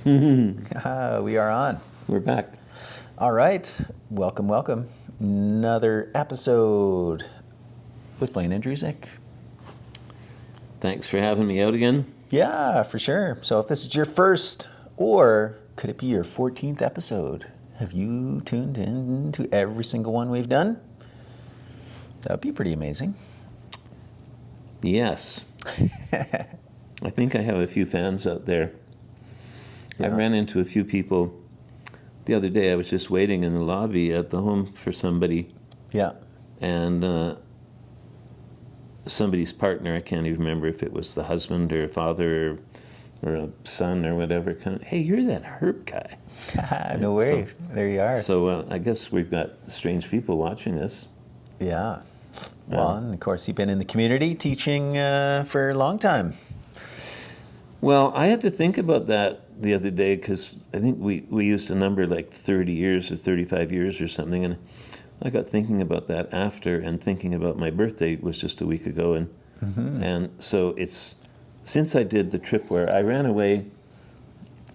We are on. We're back. All right. Welcome, welcome. Another episode with Blaine Andrusek. Thanks for having me out again. Yeah, for sure. So if this is your first, or could it be your 14th episode? Have you tuned in to every single one we've done? That would be pretty amazing. Yes. I think I have a few fans out there. Yeah. I ran into a few people the other day. I was just waiting in the lobby at the home for somebody. Yeah. And somebody's partner, I can't even remember if it was the husband or a father or a son or whatever, kind of, hey, you're that Herb guy. No way. There you are. So I guess we've got strange people watching us. Yeah. Well, and of course, you've been in the community teaching for a long time. Well, I had to think about that the other day because I think we used a number like 30 years or 35 years or something, and I got thinking about that after, and thinking about my birthday was just a week ago, and so it's since I did the trip where I ran away.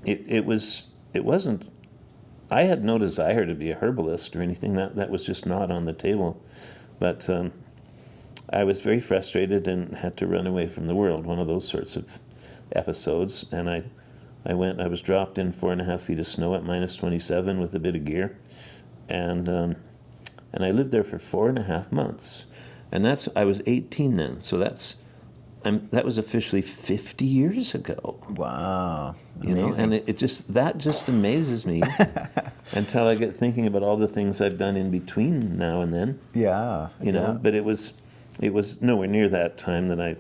It wasn't. I had no desire to be a herbalist or anything. That was just not on the table, but I was very frustrated and had to run away from the world. One of those sorts of episodes, and I was dropped in 4.5 feet of snow at minus 27 with a bit of gear, and I lived there for 4.5 months, and I was 18 then, so that was officially 50 years ago. Wow. You know, and it just amazes me until I get thinking about all the things I've done in between now and then. Yeah. You know, but it was nowhere near that time that I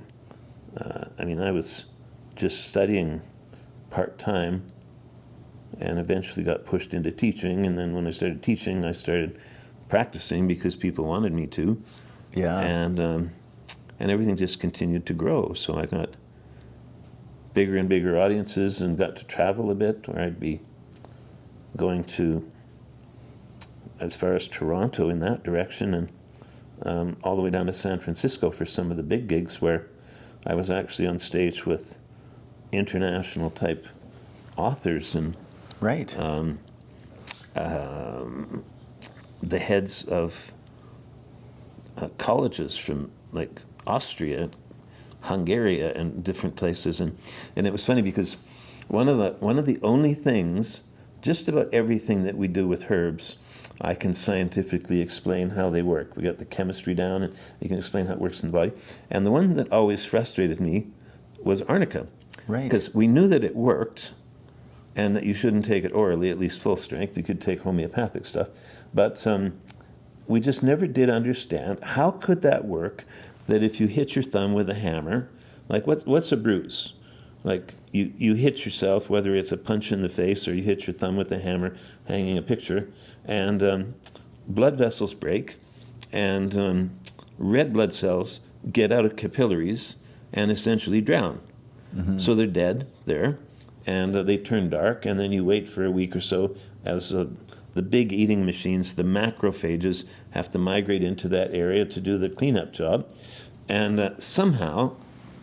was just studying part-time and eventually got pushed into teaching, and then when I started teaching, I started practicing because people wanted me to. Yeah. And everything just continued to grow, so I got bigger and bigger audiences and got to travel a bit, where I'd be going to as far as Toronto in that direction, and all the way down to San Francisco for some of the big gigs where I was actually on stage with international type authors and right. The heads of colleges from like Austria, Hungary, and different places, and it was funny because one of the only things, just about everything that we do with herbs, I can scientifically explain how they work. We got the chemistry down, and you can explain how it works in the body. And the one that always frustrated me was arnica. Right. Because we knew that it worked and that you shouldn't take it orally, at least full strength. You could take homeopathic stuff. But we just never did understand how could that work, that if you hit your thumb with a hammer, like what's a bruise? Like you hit yourself, whether it's a punch in the face or you hit your thumb with a hammer hanging a picture, and blood vessels break, and red blood cells get out of capillaries and essentially drown. Mm-hmm. So they're dead there, and they turn dark, and then you wait for a week or so as the big eating machines, the macrophages, have to migrate into that area to do the cleanup job. And somehow,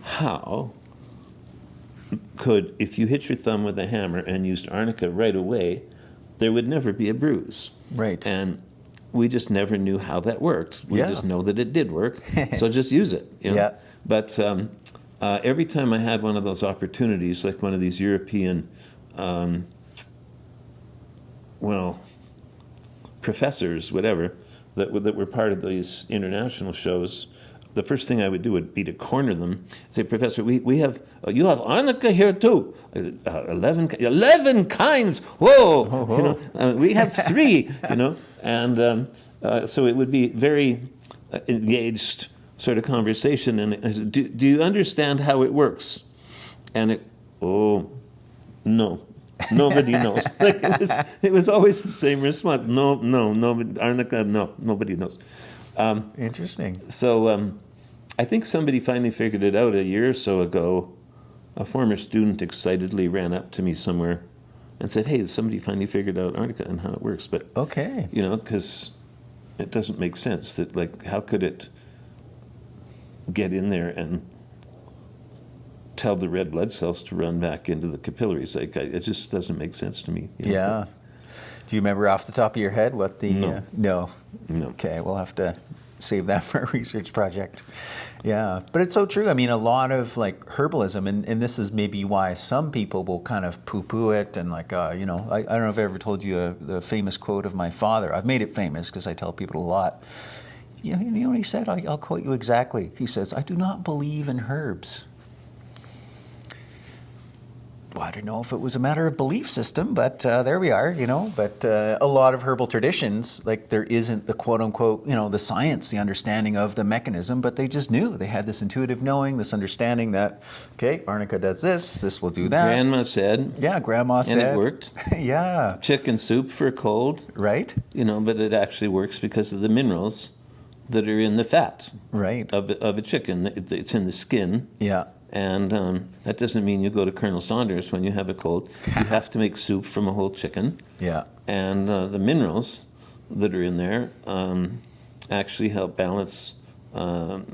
how could, if you hit your thumb with a hammer and used arnica right away, there would never be a bruise? Right. And we just never knew how that worked. We just know that it did work, so just use it. You know? Yeah. But every time I had one of those opportunities, like one of these European, professors, whatever, that were part of these international shows, the first thing I would do would be to corner them, say, Professor, we have, you have arnica here too. 11 kinds, whoa! Oh. You know, we have 3, you know, and so it would be very engaged sort of conversation, and I said, do you understand how it works? And no. Nobody knows. Like it was always the same response. No, arnica, no, nobody knows. Interesting. So I think somebody finally figured it out a year or so ago. A former student excitedly ran up to me somewhere and said, hey, somebody finally figured out arnica and how it works. But, okay. you know, because it doesn't make sense that, like, how could it get in there and tell the red blood cells to run back into the capillaries. Like, it just doesn't make sense to me. Yeah. Do you remember off the top of your head what the... No. No. No. Okay, we'll have to save that for a research project. Yeah, but it's so true. I mean, a lot of like herbalism, and this is maybe why some people will kind of poo-poo it and like, I don't know if I ever told you the famous quote of my father. I've made it famous because I tell people a lot. You know what he said? I'll quote you exactly. He says, "I do not believe in herbs." Well, I don't know if it was a matter of belief system, but there we are, But a lot of herbal traditions, like there isn't the quote unquote, the science, the understanding of the mechanism, but they just knew. They had this intuitive knowing, this understanding that, okay, arnica does this will do that. Grandma said. Yeah, grandma said. And it worked. Yeah. Chicken soup for a cold. Right. But it actually works because of the minerals that are in the fat right. of a chicken. It's in the skin. Yeah. And that doesn't mean you go to Colonel Saunders when you have a cold. You have to make soup from a whole chicken. Yeah. And the minerals that are in there actually help balance. I'm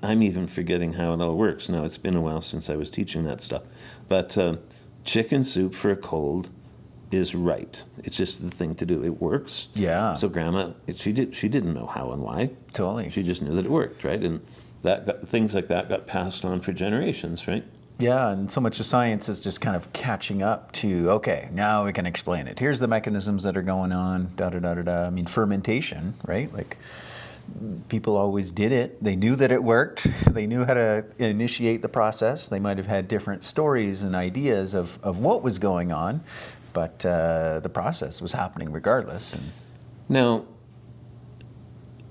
even forgetting how it all works now. It's been a while since I was teaching that stuff. But chicken soup for a cold is right. It's just the thing to do. It works. Yeah. So Grandma, she didn't know how and why. Totally. She just knew that it worked, right? And things like that got passed on for generations, right? Yeah, and so much of science is just kind of catching up to, okay, now we can explain it. Here's the mechanisms that are going on, da-da-da-da-da. I mean, fermentation, right? Like, people always did it. They knew that it worked. They knew how to initiate the process. They might have had different stories and ideas of what was going on, but the process was happening regardless. And now,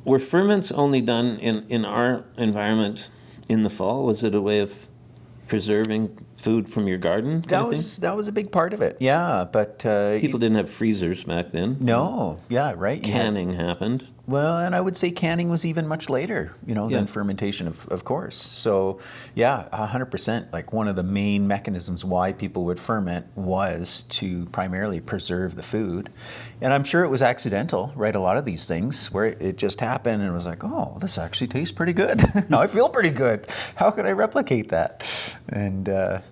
were ferments only done in our environment in the fall? Was it a way of preserving food from your garden? That was a big part of it, yeah. But people didn't have freezers back then. No, yeah, right. Canning happened. Well, and I would say canning was even much later, than fermentation, of course. So, yeah, 100%. Like one of the main mechanisms why people would ferment was to primarily preserve the food. And I'm sure it was accidental, right? A lot of these things where it just happened and it was like, oh, this actually tastes pretty good. Now I feel pretty good. How could I replicate that? And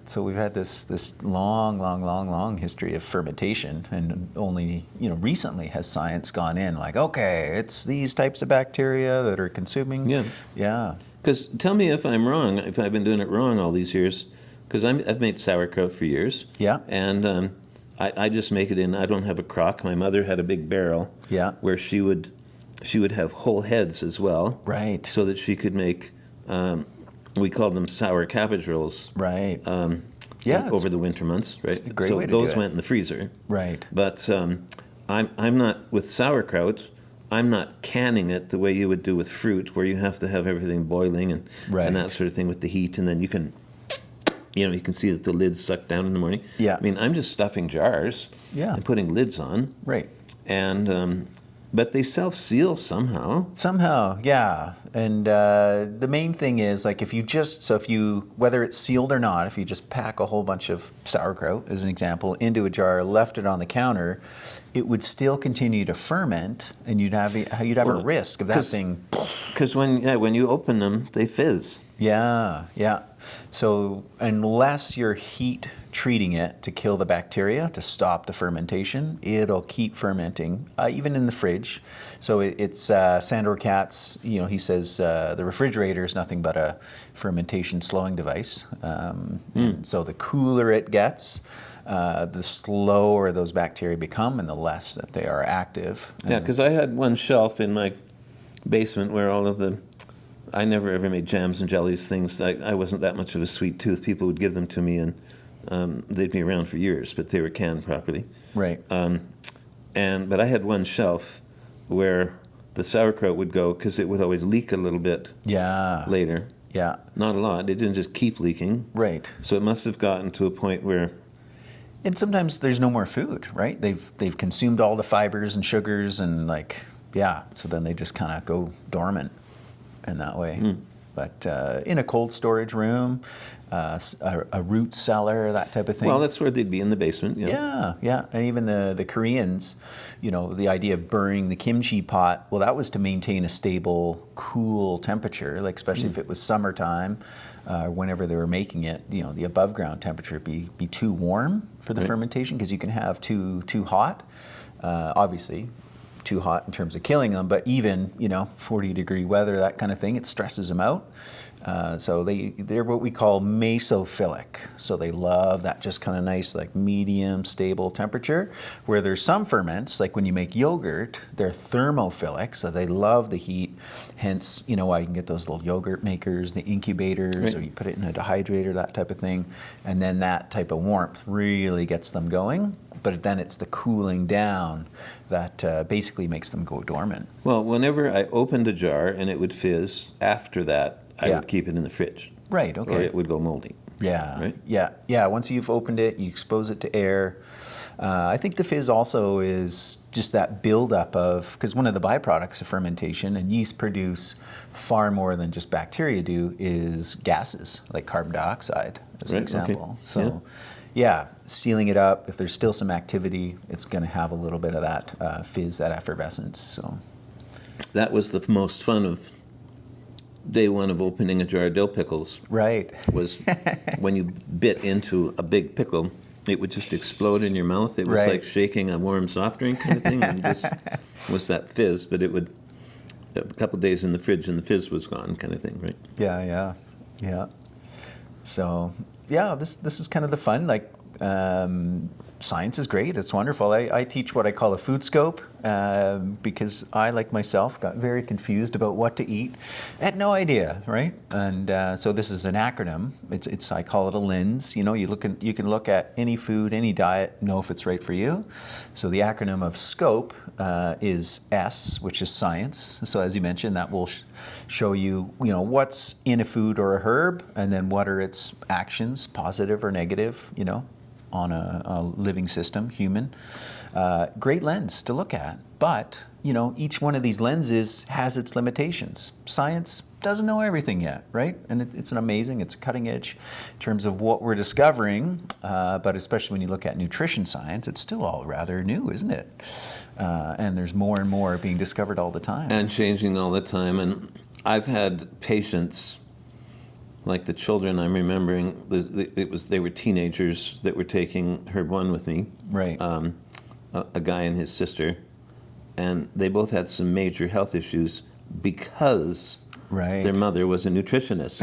so we've had this long history of fermentation, and only recently has science gone in like, okay, it's these types of bacteria that are consuming. Yeah. Because tell me if I'm wrong, if I've been doing it wrong all these years, because I've made sauerkraut for years. Yeah. And I just make it in. I don't have a crock. My mother had a big barrel. Yeah. Where she would have whole heads as well. Right. So that she could make. We called them sour cabbage rolls. Right. Over the winter months, right? It's a great so way to those do it. went in the freezer. Right. But I'm not with sauerkraut. I'm not canning it the way you would do with fruit, where you have to have everything boiling and that sort of thing with the heat, and then you can see that the lids suck down in the morning. Yeah. I mean, I'm just stuffing jars and putting lids on. Right. And but they self-seal somehow. Somehow, yeah. And the main thing is, like, whether it's sealed or not, if you just pack a whole bunch of sauerkraut, as an example, into a jar, left it on the counter, it would still continue to ferment, and you'd have a risk of that thing. Because when you open them, they fizz. Yeah. So unless you're heat treating it to kill the bacteria, to stop the fermentation, it'll keep fermenting, even in the fridge. So it's Sandor Katz, he says the refrigerator is nothing but a fermentation slowing device. And so the cooler it gets, the slower those bacteria become and the less that they are active. Yeah, because I had one shelf in my basement where I never ever made jams and jellies, things. I wasn't that much of a sweet tooth. People would give them to me, and they'd be around for years, but they were canned properly. Right. But I had one shelf where the sauerkraut would go, because it would always leak a little bit. Later. Yeah. Not a lot. It didn't just keep leaking. Right. So it must have gotten to a point where. And sometimes there's no more food, right? They've consumed all the fibers and sugars and so then they just kind of go dormant in that way. But in a cold storage room, a root cellar, that type of thing. Well, that's where they'd be, in the basement. Yeah. And even the Koreans, the idea of burning the kimchi pot, well, that was to maintain a stable, cool temperature, like especially if it was summertime. whenever they were making it, the above ground temperature be too warm for the fermentation, because you can have too hot, obviously too hot in terms of killing them, but even 40-degree weather, that kind of thing, it stresses them out. So they're what we call mesophilic. So they love that just kind of nice, like medium, stable temperature. Where there's some ferments, like when you make yogurt, they're thermophilic. So they love the heat. Hence, why you can get those little yogurt makers, the incubators, or you put it in a dehydrator, that type of thing. And then that type of warmth really gets them going. But then it's the cooling down that basically makes them go dormant. Well, whenever I opened a jar and it would fizz, after that, I would keep it in the fridge. Right, okay. Or it would go moldy. Yeah, right? Yeah. Once you've opened it, you expose it to air. I think the fizz also is just that buildup of, because one of the byproducts of fermentation, and yeast produce far more than just bacteria do, is gases, like carbon dioxide, as an example. Okay. So, sealing it up, if there's still some activity, it's going to have a little bit of that fizz, that effervescence. So that was the most fun of day one of opening a jar of dill pickles. Right. Was when you bit into a big pickle, it would just explode in your mouth. It was like shaking a warm soft drink kind of thing. And this was that fizz, but it would, a couple of days in the fridge and the fizz was gone kind of thing, right? Yeah. So, this is kind of the fun. Like, science is great. It's wonderful. I teach what I call a food scope because I, like myself, got very confused about what to eat. I had no idea, right? And so this is an acronym. It's I call it a lens. You can look at any food, any diet, know if it's right for you. So the acronym of SCOPE is S, which is science. So as you mentioned, that will show you, what's in a food or a herb, and then what are its actions, positive or negative, on a living system, human. Great lens to look at. But, each one of these lenses has its limitations. Science doesn't know everything yet, right? And it's cutting edge in terms of what we're discovering. But especially when you look at nutrition science, it's still all rather new, isn't it? And there's more and more being discovered all the time. And changing all the time. And I've had patients, like the children I'm remembering, they were teenagers that were taking Herb 1 with me. Right. A guy and his sister, and they both had some major health issues because their mother was a nutritionist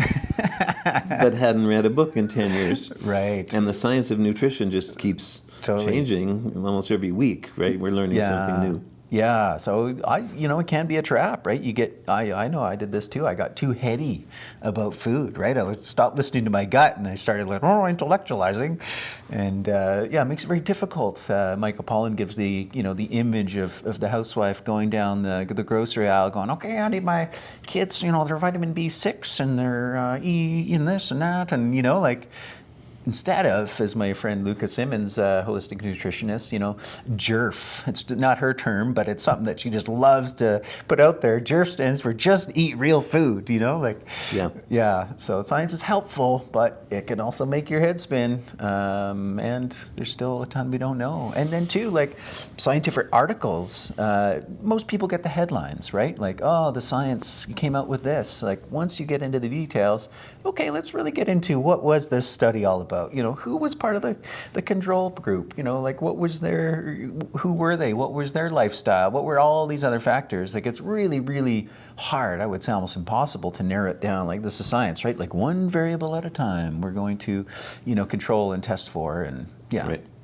that hadn't read a book in 10 years. Right. And the science of nutrition just keeps changing almost every week, right? We're learning something new. Yeah, so it can be a trap, right? I know I did this too. I got too heady about food, right? I would stop listening to my gut and I started intellectualizing, and it makes it very difficult. Michael Pollan gives the image of the housewife going down the grocery aisle, going, okay, I need my kids, their vitamin B6 and their E and this and that, and instead of, as my friend Luca Simmons, holistic nutritionist, JERF. It's not her term, but it's something that she just loves to put out there. JERF stands for just eat real food, Yeah, so science is helpful, but it can also make your head spin. And there's still a ton we don't know. And then too, scientific articles, most people get the headlines, right? The science came out with this. Once you get into the details, okay, let's really get into what was this study all about. Who was part of the control group? What was who were they? What was their lifestyle? What were all these other factors? It's really, really hard, I would say almost impossible to narrow it down. This is science, right? One variable at a time we're going to, control and test for. And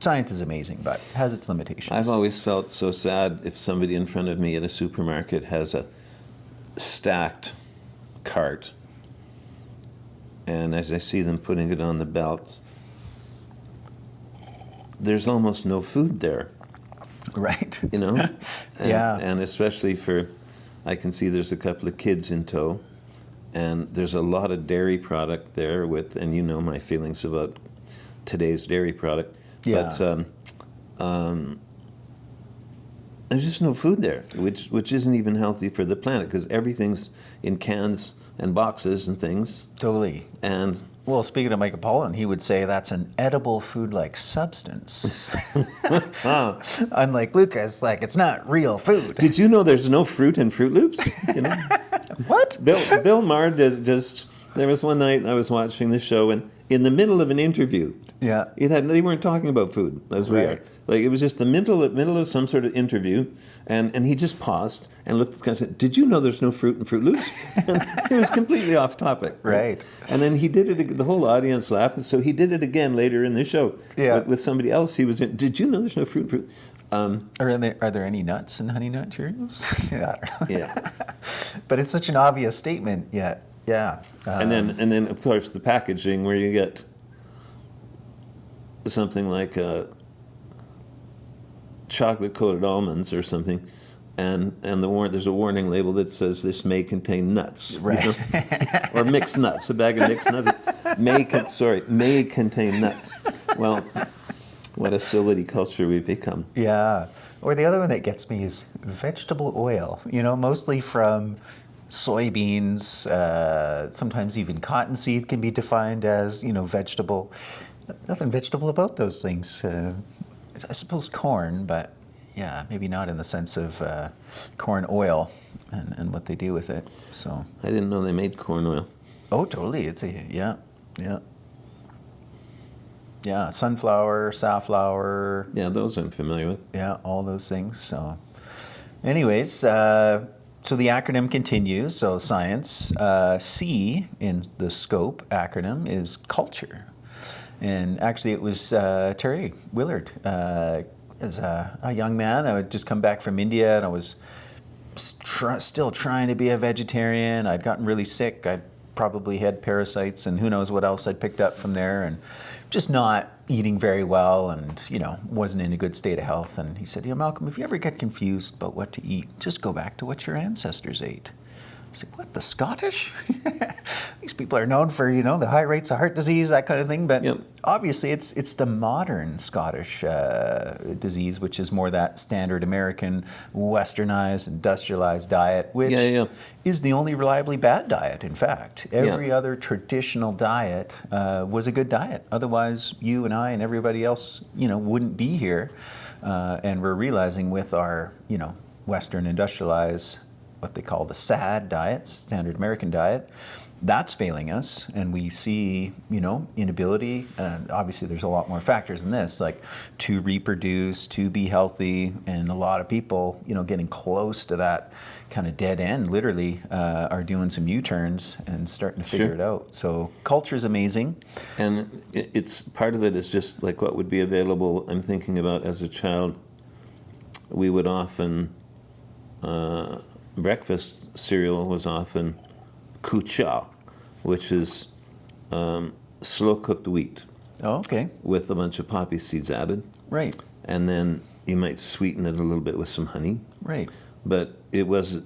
science is amazing, but has its limitations. I've always felt so sad if somebody in front of me at a supermarket has a stacked cart, and as I see them putting it on the belt, there's almost no food there. Right. And, Yeah. And especially I can see there's a couple of kids in tow, and there's a lot of dairy product there and my feelings about today's dairy product. Yeah. But there's just no food there, which isn't even healthy for the planet, because everything's in cans and boxes and things. Totally. And well, speaking of Michael Pollan, he would say that's an edible food-like substance. Unlike Lucas, it's not real food. Did you know there's no fruit in Fruit Loops? What? Bill Maher just There was one night I was watching the show, and in the middle of an interview, Yeah. they weren't talking about food as we are. Right. Like it was just the middle of some sort of interview, and he just paused and looked at the guy and said, "Did you know there's no fruit in Fruit Loops?" And it was completely off topic. Right. And then he did it. The whole audience laughed, and so he did it again later in the show. Yeah. With somebody else. He was in. Did you know there's no fruit in Fruit? Are there any nuts in Honey Nut Cheerios? Yeah, I don't know. Yeah. But it's such an obvious statement yet. Yeah. And then of course the packaging where you get something like chocolate coated almonds or something, and there's a warning label that says this may contain nuts, Right. Or mixed nuts. A bag of mixed nuts may contain nuts. Well, what a silly culture we've become. Yeah. Or the other one that gets me is vegetable oil, mostly from soybeans, sometimes even cottonseed can be defined as, vegetable. Nothing vegetable about those things. I suppose corn, but yeah, maybe not in the sense of corn oil and what they do with it. So. I didn't know they made corn oil. Oh, totally. Yeah. Yeah, sunflower, safflower. Yeah, those I'm familiar with. Yeah, all those things. So, anyways, so the acronym continues. So science, C in the SCOPE acronym is culture. And actually it was Terry Willard. As a young man, I had just come back from India and I was still trying to be a vegetarian. I'd gotten really sick. I'd probably had parasites and who knows what else I'd picked up from there, and just not eating very well and, wasn't in a good state of health. And he said, Malcolm, if you ever get confused about what to eat, just go back to what your ancestors ate. I said, what, the Scottish? These people are known for, the high rates of heart disease, that kind of thing. But Yep. obviously it's the modern Scottish disease, which is more that standard American, westernized, industrialized diet, which is the only reliably bad diet, in fact. Every other traditional diet was a good diet. Otherwise, you and I and everybody else, wouldn't be here. And we're realizing with our, Western industrialized, what they call the SAD diet, standard American diet, that's failing us, and we see, inability. Obviously, there's a lot more factors in this, like to reproduce, to be healthy, and a lot of people, getting close to that kind of dead end, literally, are doing some U-turns and starting to figure it out. So culture is amazing. And it's part of it is just like what would be available. I'm thinking about as a child, we would often, breakfast cereal was often kucha, which is slow-cooked wheat. Oh, okay. With a bunch of poppy seeds added. Right. And then you might sweeten it a little bit with some honey. Right. But it was,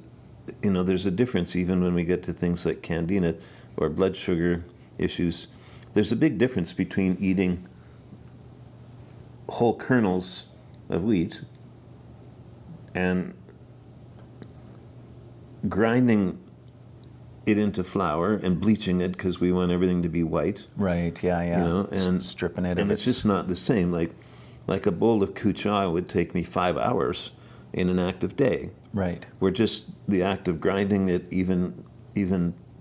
there's a difference even when we get to things like candida or blood sugar issues. There's a big difference between eating whole kernels of wheat and grinding it into flour and bleaching it because we want everything to be white. Right, yeah. And stripping it. And it's just not the same. Like a bowl of kucha would take me 5 hours in an active day. Right. We're just the act of grinding it even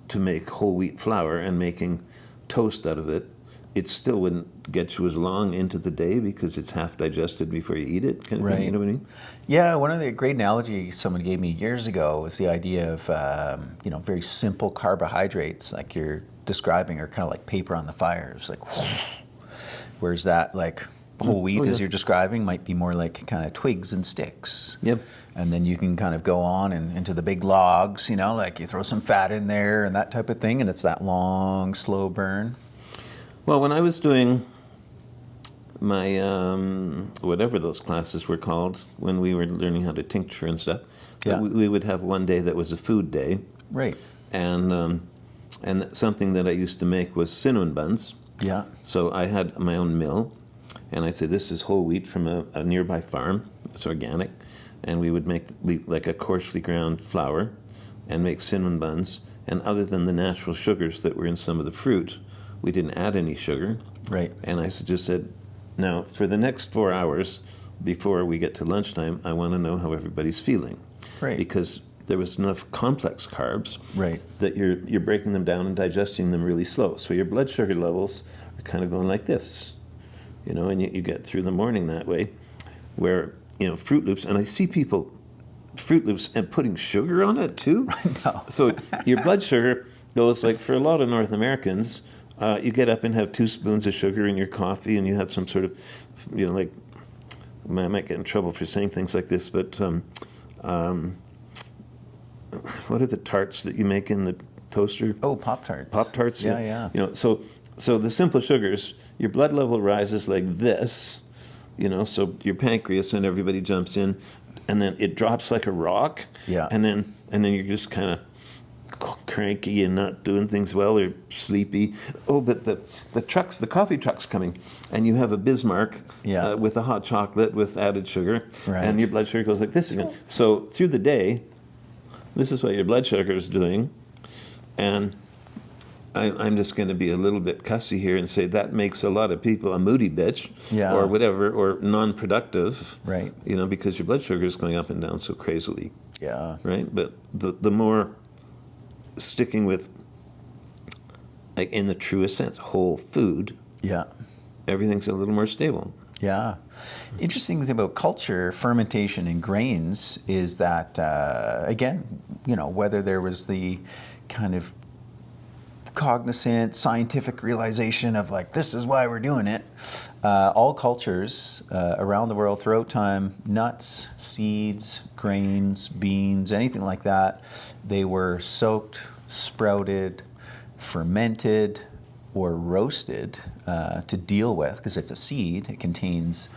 to make whole wheat flour and making toast out of it. It still wouldn't get you as long into the day because it's half digested before you eat it. Kind of thing, you know what I mean? Yeah, one of the great analogy someone gave me years ago was the idea of very simple carbohydrates, like you're describing, are kind of like paper on the fire. It's like, whereas that like whole wheat, as you're describing, might be more like kind of twigs and sticks. Yep. And then you can kind of go on and into the big logs, like you throw some fat in there and that type of thing, and it's that long, slow burn. Well, when I was doing my, whatever those classes were called, when we were learning how to tincture and stuff, we would have one day that was a food day. Right. And something that I used to make was cinnamon buns. Yeah. So I had my own mill, and I'd say, this is whole wheat from a nearby farm. It's organic. And we would make like a coarsely ground flour and make cinnamon buns. And other than the natural sugars that were in some of the fruit, we didn't add any sugar. Right. And I just said, now, for the next 4 hours before we get to lunchtime, I want to know how everybody's feeling. Right. Because there was enough complex carbs Right. that you're breaking them down and digesting them really slow. So your blood sugar levels are kind of going like this, and you get through the morning that way. Where, Fruit Loops, and I see people Fruit Loops and putting sugar on it too. No. So your blood sugar goes, like, for a lot of North Americans, you get up and have 2 spoons of sugar in your coffee, and you have some sort of, like, I might get in trouble for saying things like this, but what are the tarts that you make in the toaster? Oh, Pop-Tarts. Pop-Tarts. Yeah. So the simple sugars, your blood level rises like this, so your pancreas and everybody jumps in, and then it drops like a rock. Yeah. And then you're just kind of cranky and not doing things well, or sleepy. Oh, but the coffee truck's coming, and you have a Bismarck with a hot chocolate with added sugar, Right. and your blood sugar goes like this again. So through the day, this is what your blood sugar is doing, and I'm just going to be a little bit cussy here and say that makes a lot of people a moody bitch, or whatever, or non-productive, Right. Because your blood sugar is going up and down so crazily, Yeah. right? But the more sticking with, like, in the truest sense, whole food, Yeah. everything's a little more stable. Yeah. Interesting thing about culture, fermentation, and grains is that, again, whether there was the kind of cognizant scientific realization of, like, this is why we're doing it, all cultures around the world throughout time, nuts, seeds, grains, beans, anything like that, they were soaked, sprouted, fermented, or roasted to deal with, because it's a seed. It contains,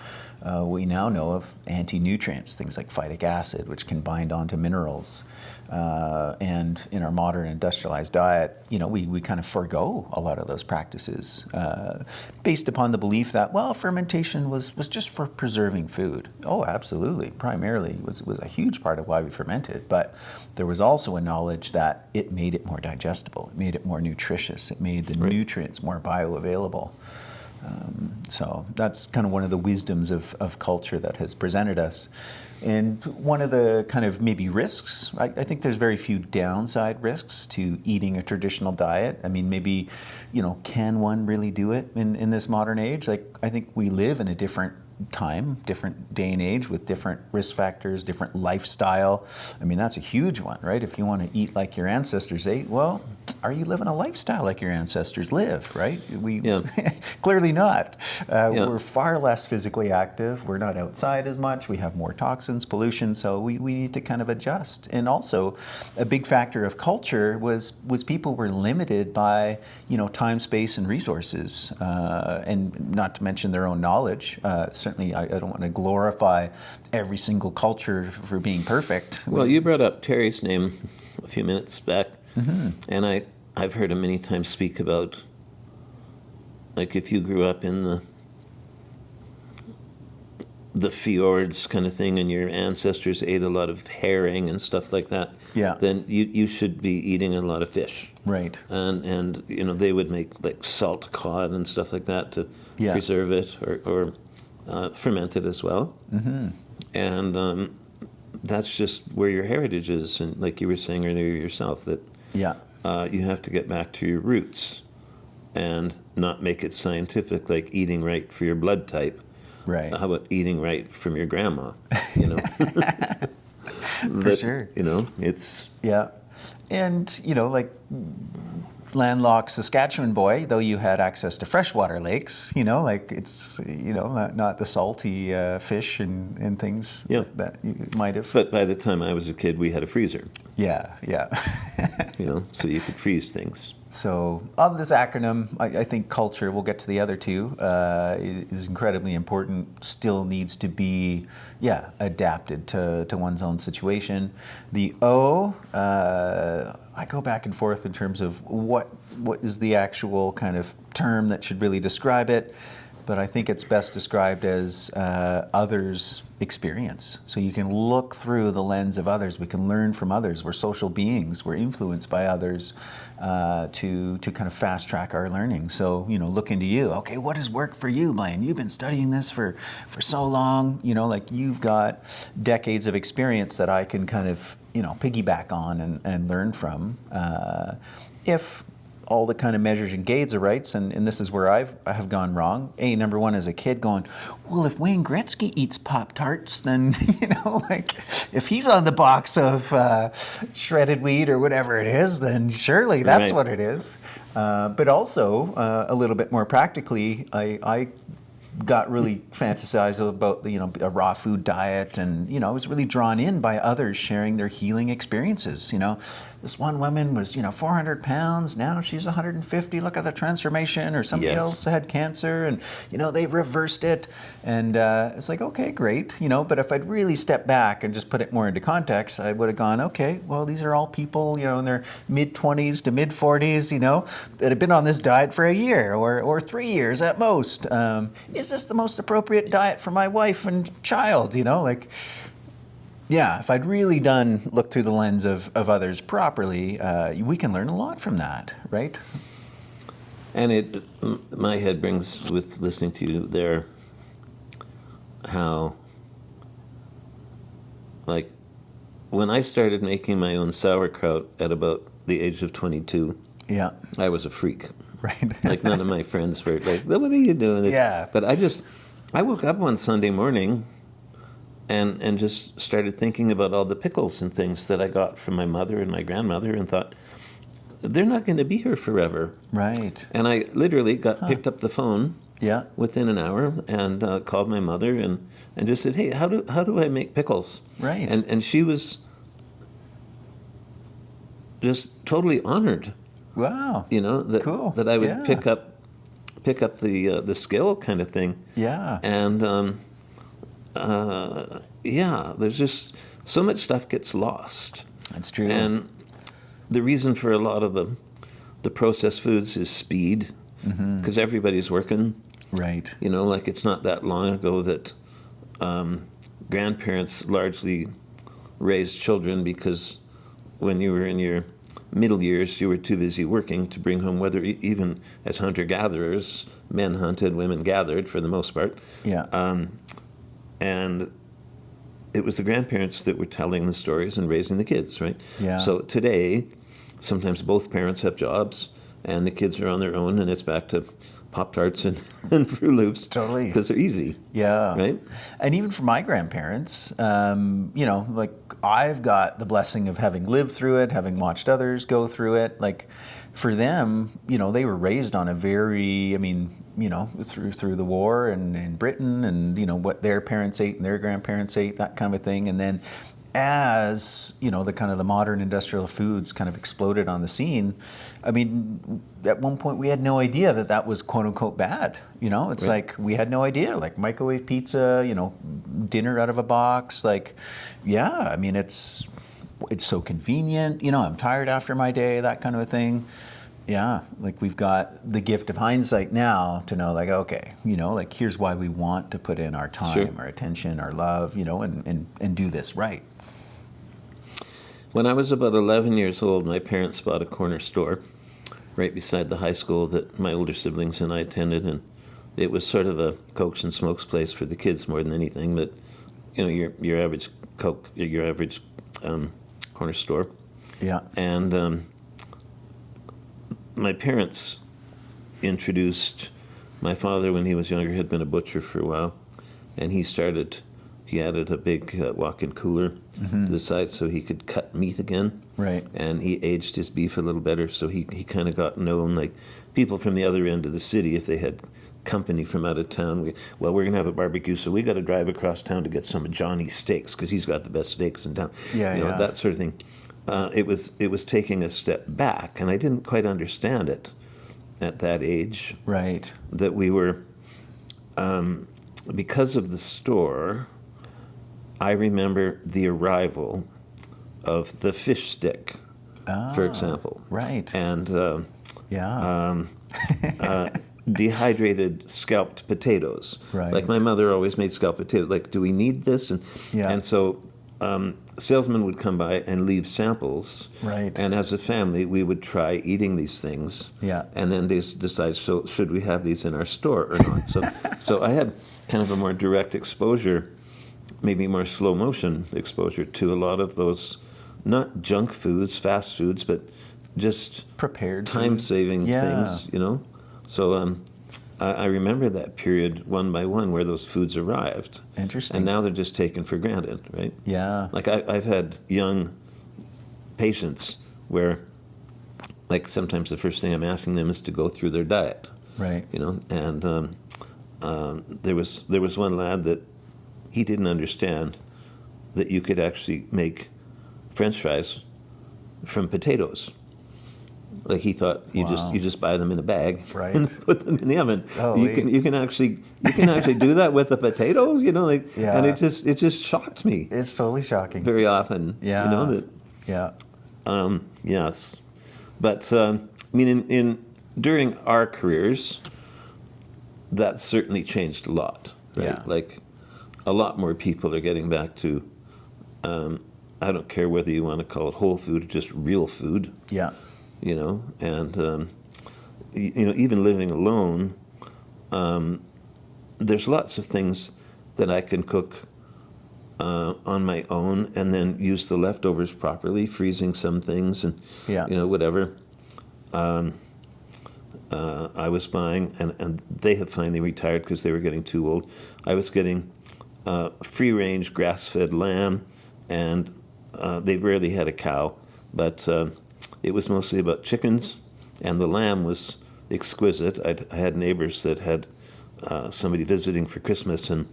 we now know of, anti-nutrients, things like phytic acid, which can bind onto minerals. And in our modern industrialized diet, we kind of forgo a lot of those practices based upon the belief that, well, fermentation was just for preserving food. Oh, absolutely. Primarily was a huge part of why we fermented. But there was also a knowledge that it made it more digestible. It made it more nutritious. It made the nutrients more bioavailable. So that's kind of one of the wisdoms of culture that has presented us. And one of the kind of maybe risks, I think there's very few downside risks to eating a traditional diet. I mean, maybe, can one really do it in this modern age? Like, I think we live in a different time, different day and age with different risk factors, different lifestyle. I mean, that's a huge one, right? If you want to eat like your ancestors ate, well, are you living a lifestyle like your ancestors lived, right? We clearly not. We're far less physically active. We're not outside as much. We have more toxins, pollution, so we need to kind of adjust. And also, a big factor of culture was people were limited by, time, space, and resources, and not to mention their own knowledge. Certainly, I don't want to glorify every single culture for being perfect. Well, you brought up Terry's name a few minutes back. Mm-hmm. And I've heard him many times speak about, like, if you grew up in the fjords kind of thing, and your ancestors ate a lot of herring and stuff like that, then you should be eating a lot of fish. Right. And they would make, like, salt cod and stuff like that to preserve it, or ferment it as well. Mm-hmm. And that's just where your heritage is. And like you were saying earlier yourself, that you have to get back to your roots and not make it scientific, like eating right for your blood type. Right. How about eating right from your grandma? For sure. It's... Yeah. And, like, landlocked Saskatchewan boy, though you had access to freshwater lakes, like, it's, not the salty fish and things that you might have. But by the time I was a kid, we had a freezer. Yeah. So you could freeze things. So of this acronym, I think culture, we'll get to the other two, is incredibly important, still needs to be, adapted to one's own situation. The O, I go back and forth in terms of what is the actual kind of term that should really describe it, but I think it's best described as others' experience. So you can look through the lens of others. We can learn from others. We're social beings. We're influenced by others to kind of fast track our learning. So, look into you. Okay, what has worked for you, Blaine? You've been studying this for so long. Like, you've got decades of experience that I can kind of piggyback on and learn from. If all the kind of measures and gauges are right, and this is where I have gone wrong. Number one, as a kid, going, well, if Wayne Gretzky eats Pop-Tarts, then, like, if he's on the box of shredded wheat or whatever it is, then surely that's Right. what it is. But also, a little bit more practically, I got really fantasized about a raw food diet, and I was really drawn in by others sharing their healing experiences. This one woman was 400 pounds, now she's 150. Look at the transformation. Or somebody Yes. else had cancer, and they reversed it. And it's like, okay, great. But if I'd really stepped back and just put it more into context, I would have gone, okay, well, these are all people in their mid-20s to mid-40s, that have been on this diet for a year or 3 years at most. Is this the most appropriate diet for my wife and child? Yeah, if I'd really looked through the lens of others properly, we can learn a lot from that, right? And my head brings, with listening to you there, how, like, when I started making my own sauerkraut at about the age of 22, Yeah, I was a freak. right. Like, none of my friends were like, what are you doing? Yeah. But I woke up one Sunday morning and just started thinking about all the pickles and things that I got from my mother and my grandmother, and thought, they're not going to be here forever. Right. And I literally picked up the phone Yeah. within an hour and called my mother and just said, hey, how do I make pickles? Right. And she was just totally honored, Wow. that Cool. that I would Yeah. pick up the skill kind of thing. Yeah. And there's just so much stuff gets lost. That's true. And the reason for a lot of the processed foods is speed, because everybody's working. Right. Like, it's not that long ago that grandparents largely raised children because when you were in your middle years, you were too busy working to bring home, whether even as hunter-gatherers, men hunted, women gathered for the most part. Yeah. And it was the grandparents that were telling the stories and raising the kids, right? Yeah. So today, sometimes both parents have jobs and the kids are on their own, and it's back to Pop-Tarts and Fruit Loops. Totally. Because they're easy. Yeah. Right? And even for my grandparents, like, I've got the blessing of having lived through it, having watched others go through it. Like, for them, they were raised on a very, through the war and in Britain, and, what their parents ate and their grandparents ate, that kind of a thing. And then as, the kind of the modern industrial foods kind of exploded on the scene, at one point we had no idea that was quote unquote bad. It's Right. like we had no idea, like microwave pizza, dinner out of a box. Like, yeah, it's so convenient. I'm tired after my day, that kind of a thing. Yeah, like, we've got the gift of hindsight now to know, like, okay, like, here's why we want to put in our time, Sure. our attention, our love, and do this right. When I was about 11 years old, my parents bought a corner store right beside the high school that my older siblings and I attended, and it was sort of a Cokes and Smokes place for the kids more than anything. But your average Coke, your average corner store, Yeah. and my parents introduced my father when he was younger. Had been a butcher for a while, and he added a big walk-in cooler to the side so he could cut meat again. Right. And he aged his beef a little better, so he kind of got known. Like, people from the other end of the city, if they had company from out of town, we're going to have a barbecue, so we got to drive across town to get some of Johnny's steaks because he's got the best steaks in town. Yeah. That sort of thing. It was taking a step back, and I didn't quite understand it at that age. Right. That we were, because of the store, I remember the arrival of the fish stick, for example. Right. And Yeah. dehydrated scalped potatoes. Right. Like, my mother always made scalped potatoes. Like, do we need this? And so salesmen would come by and leave samples. Right. And as a family, we would try eating these things. Yeah. And then they decide, so should we have these in our store or not? So I had kind of a more direct exposure, maybe more slow motion exposure to a lot of those not junk foods, fast foods, but just Prepared food. time-saving Yeah. things, you know? So I remember that period one by one where those foods arrived. Interesting. And now they're just taken for granted, right? Yeah. Like I've had young patients where, like, sometimes the first thing I'm asking them is to go through their diet, Right. you know? And there was one lad that he didn't understand that you could actually make French fries from potatoes. Like he thought you Wow. just buy them in a bag Right. and put them in the oven. Oh, you can actually do that with a potato, you know, like, Yeah. and it just shocked me It's totally shocking. very often. Yeah. You know that. Yeah. Yes, but I mean, in during our careers, that certainly changed a lot. Right? Yeah. Like a lot more people are getting back to. I don't care whether you want to call it whole food or just real food. Yeah. You know, and you know, even living alone, there's lots of things that I can cook on my own, and then use the leftovers properly, freezing some things, and Yeah. you know, whatever. I was buying, and they have finally retired because they were getting too old. I was getting free-range grass-fed lamb, and they rarely had a cow, but it was mostly about chickens, and the lamb was exquisite. I had neighbors that had somebody visiting for Christmas and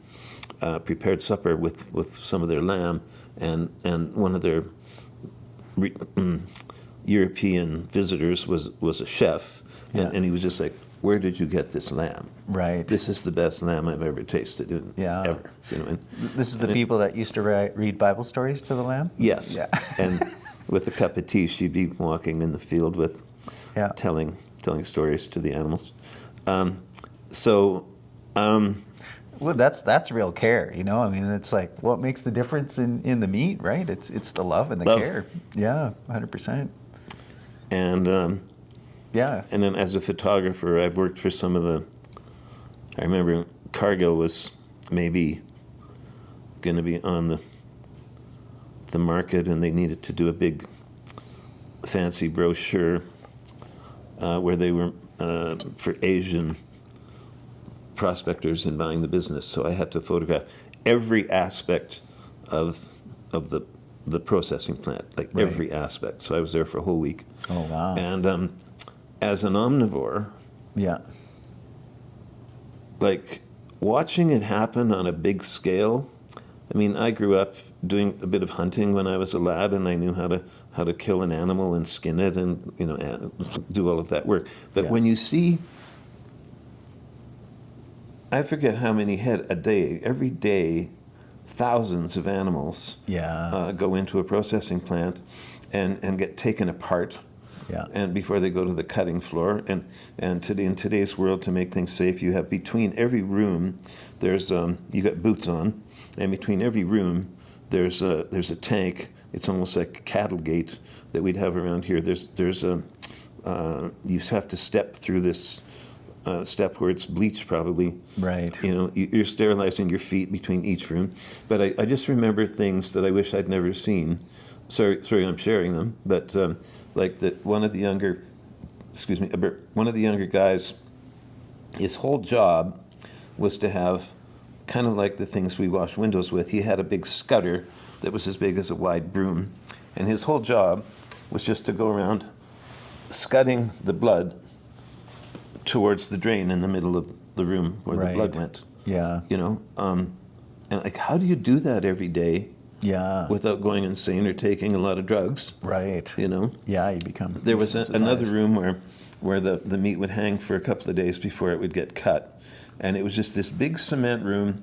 prepared supper with some of their lamb, and one of their European visitors was a chef, Yeah. and he was just like, "Where did you get this lamb? Right. This is the best lamb I've ever tasted, Yeah. ever." You know, and This is the people that used to read Bible stories to the lamb? yes, Yeah. and with a cup of tea, she'd be walking in the field with Yeah. telling stories to the animals. Well, that's real care, you know? I mean, it's like what makes the difference in the meat, right? It's the love and the Love. care. Yeah, 100%. And Yeah. and then as a photographer, I've worked for some of the. I remember Cargill was maybe going to be on the market, and they needed to do a big fancy brochure where they were for Asian prospectors in buying the business. So I had to photograph every aspect of the processing plant, like Right. every aspect. So I was there for a whole week. Oh, wow. And as an omnivore, Yeah. like watching it happen on a big scale. I mean, I grew up doing a bit of hunting when I was a lad, and I knew how to kill an animal and skin it, and you know, do all of that work. But Yeah. when you see, I forget how many head a day. Every day, thousands of animals Yeah. go into a processing plant and get taken apart. Yeah. And before they go to the cutting floor, and today, in today's world, to make things safe, you have between every room, there's you got boots on, and between every room, there's a tank. It's almost like a cattle gate that we'd have around here. There's a you have to step through this step where it's bleached probably. Right. You know, you're sterilizing your feet between each room. But I just remember things that I wish I'd never seen. Sorry, I'm sharing them. But like that one of the younger guys, his whole job was to have kind of like the things we wash windows with. He had a big scudder that was as big as a wide broom. And his whole job was just to go around scudding the blood towards the drain in the middle of the room where Right. the blood went. Yeah. You know, and like, how do you do that every day Yeah. without going insane or taking a lot of drugs? Right. You know, Yeah, you become there was another desensitized. room where the meat would hang for a couple of days before it would get cut, and it was just this big cement room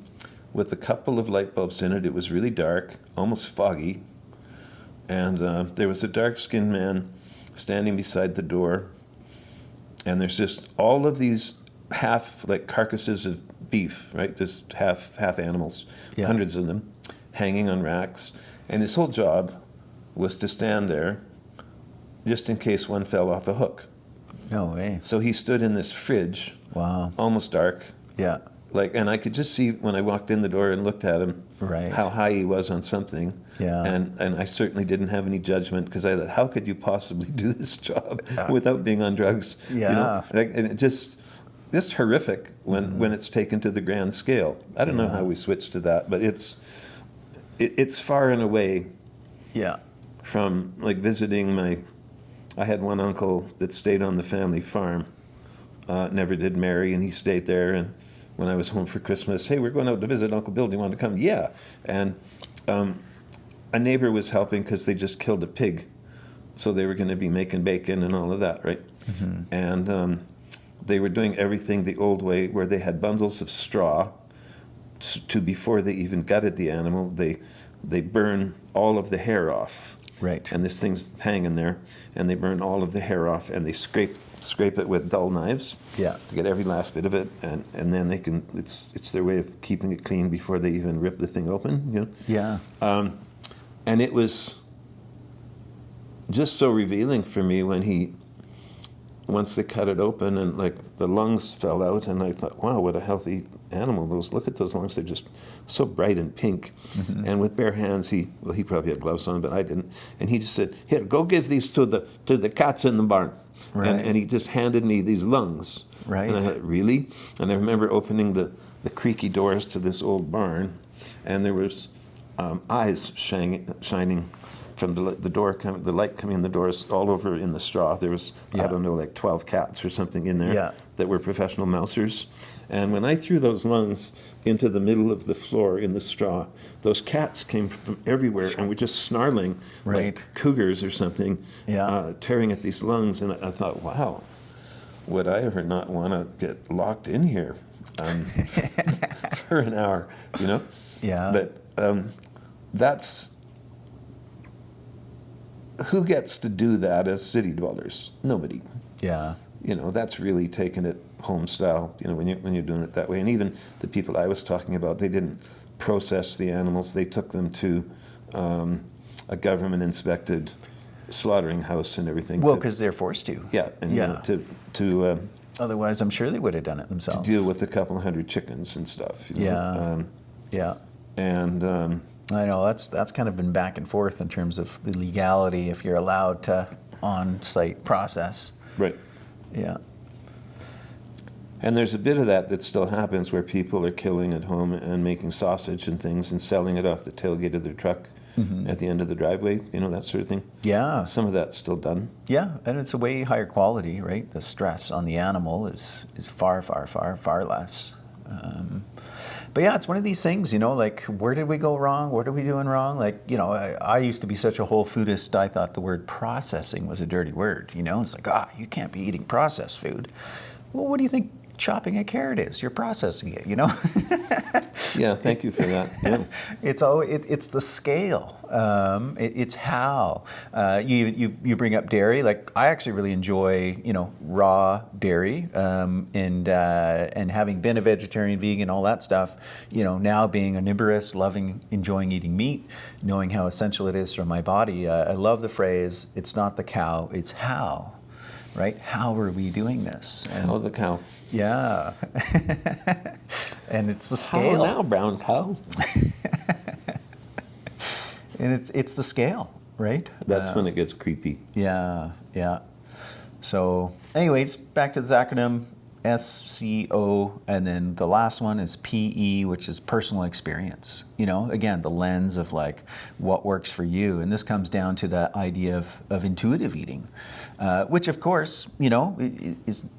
with a couple of light bulbs in it. It was really dark, almost foggy, and there was a dark-skinned man standing beside the door. And there's just all of these half like carcasses of beef, right? Just half animals, Yeah. hundreds of them, hanging on racks. And his whole job was to stand there just in case one fell off a hook. No way. So he stood in this fridge, Wow. almost dark, Yeah. and I could just see when I walked in the door and looked at him, Right. how high he was on something. Yeah. And I certainly didn't have any judgment, because I thought, how could you possibly do this job without being on drugs? Yeah. And it just horrific when it's taken to the grand scale. I don't know how we switched to that, but it's far and away Yeah. from like visiting I had one uncle that stayed on the family farm, never did marry, and he stayed there. And when I was home for Christmas, hey, we're going out to visit Uncle Bill. Do you want to come? Yeah. And a neighbor was helping because they just killed a pig. So they were going to be making bacon and all of that, right? Mm-hmm. And they were doing everything the old way, where they had bundles of straw to before they even gutted the animal, they burn all of the hair off. Right. And this thing's hanging there, and they burn all of the hair off, and they scrape it with dull knives. Yeah. To get every last bit of it, and then they can. It's their way of keeping it clean before they even rip the thing open. You know. Yeah. And it was just so revealing for me when once they cut it open and like the lungs fell out, and I thought, wow, what a healthy animal. Look at those lungs, they're just so bright and pink. Mm-hmm. And with bare hands, he probably had gloves on, but I didn't. And he just said, here, go give these to the cats in the barn. Right. And he just handed me these lungs. Right. And I thought, really? And I remember opening the creaky doors to this old barn, and there was eyes shining from the door, the light coming in the doors all over in the straw. There was, I don't know, like 12 cats or something in there that were professional mousers. And when I threw those lungs into the middle of the floor in the straw, those cats came from everywhere and were just snarling like cougars or something, tearing at these lungs. And I thought, wow, would I ever not want to get locked in here for an hour, you know? Yeah. But that's... Who gets to do that as city dwellers? Nobody. Yeah. You know, that's really taking it home style, you know, when you're doing it that way. And even the people I was talking about, they didn't process the animals. They took them to a government-inspected slaughtering house and everything. Well, because they're forced to. Yeah. And you know, to otherwise, I'm sure they would have done it themselves. To deal with a couple hundred chickens and stuff. You know? Yeah. And... I know that's kind of been back and forth in terms of the legality if you're allowed to on-site process. Right. Yeah. And there's a bit of that still happens, where people are killing at home and making sausage and things and selling it off the tailgate of their truck at the end of the driveway, you know, that sort of thing. Yeah. Some of that's still done. Yeah, and it's a way higher quality, right? The stress on the animal is far, far, far, far less. But yeah, it's one of these things, you know, like, where did we go wrong? What are we doing wrong? Like, you know, I used to be such a whole foodist, I thought the word processing was a dirty word, you know? It's like, you can't be eating processed food. Well, what do you think chopping a carrot is? You're processing it, you know? Yeah, thank you for that. Yeah. It's the scale. It's how. You bring up dairy. Like, I actually really enjoy, you know, raw dairy, and having been a vegetarian, vegan, all that stuff. You know, now being omnivorous, enjoying eating meat, knowing how essential it is for my body. I love the phrase, "It's not the cow, it's how." Right? How are we doing this? And the cow. Yeah. And it's the scale. How now, brown cow? And it's the scale, right? That's when it gets creepy. Yeah. So anyways, back to this acronym, SCO, and then the last one is PE, which is personal experience. You know, again, the lens of like what works for you. And this comes down to the idea of intuitive eating, which of course, you know, is,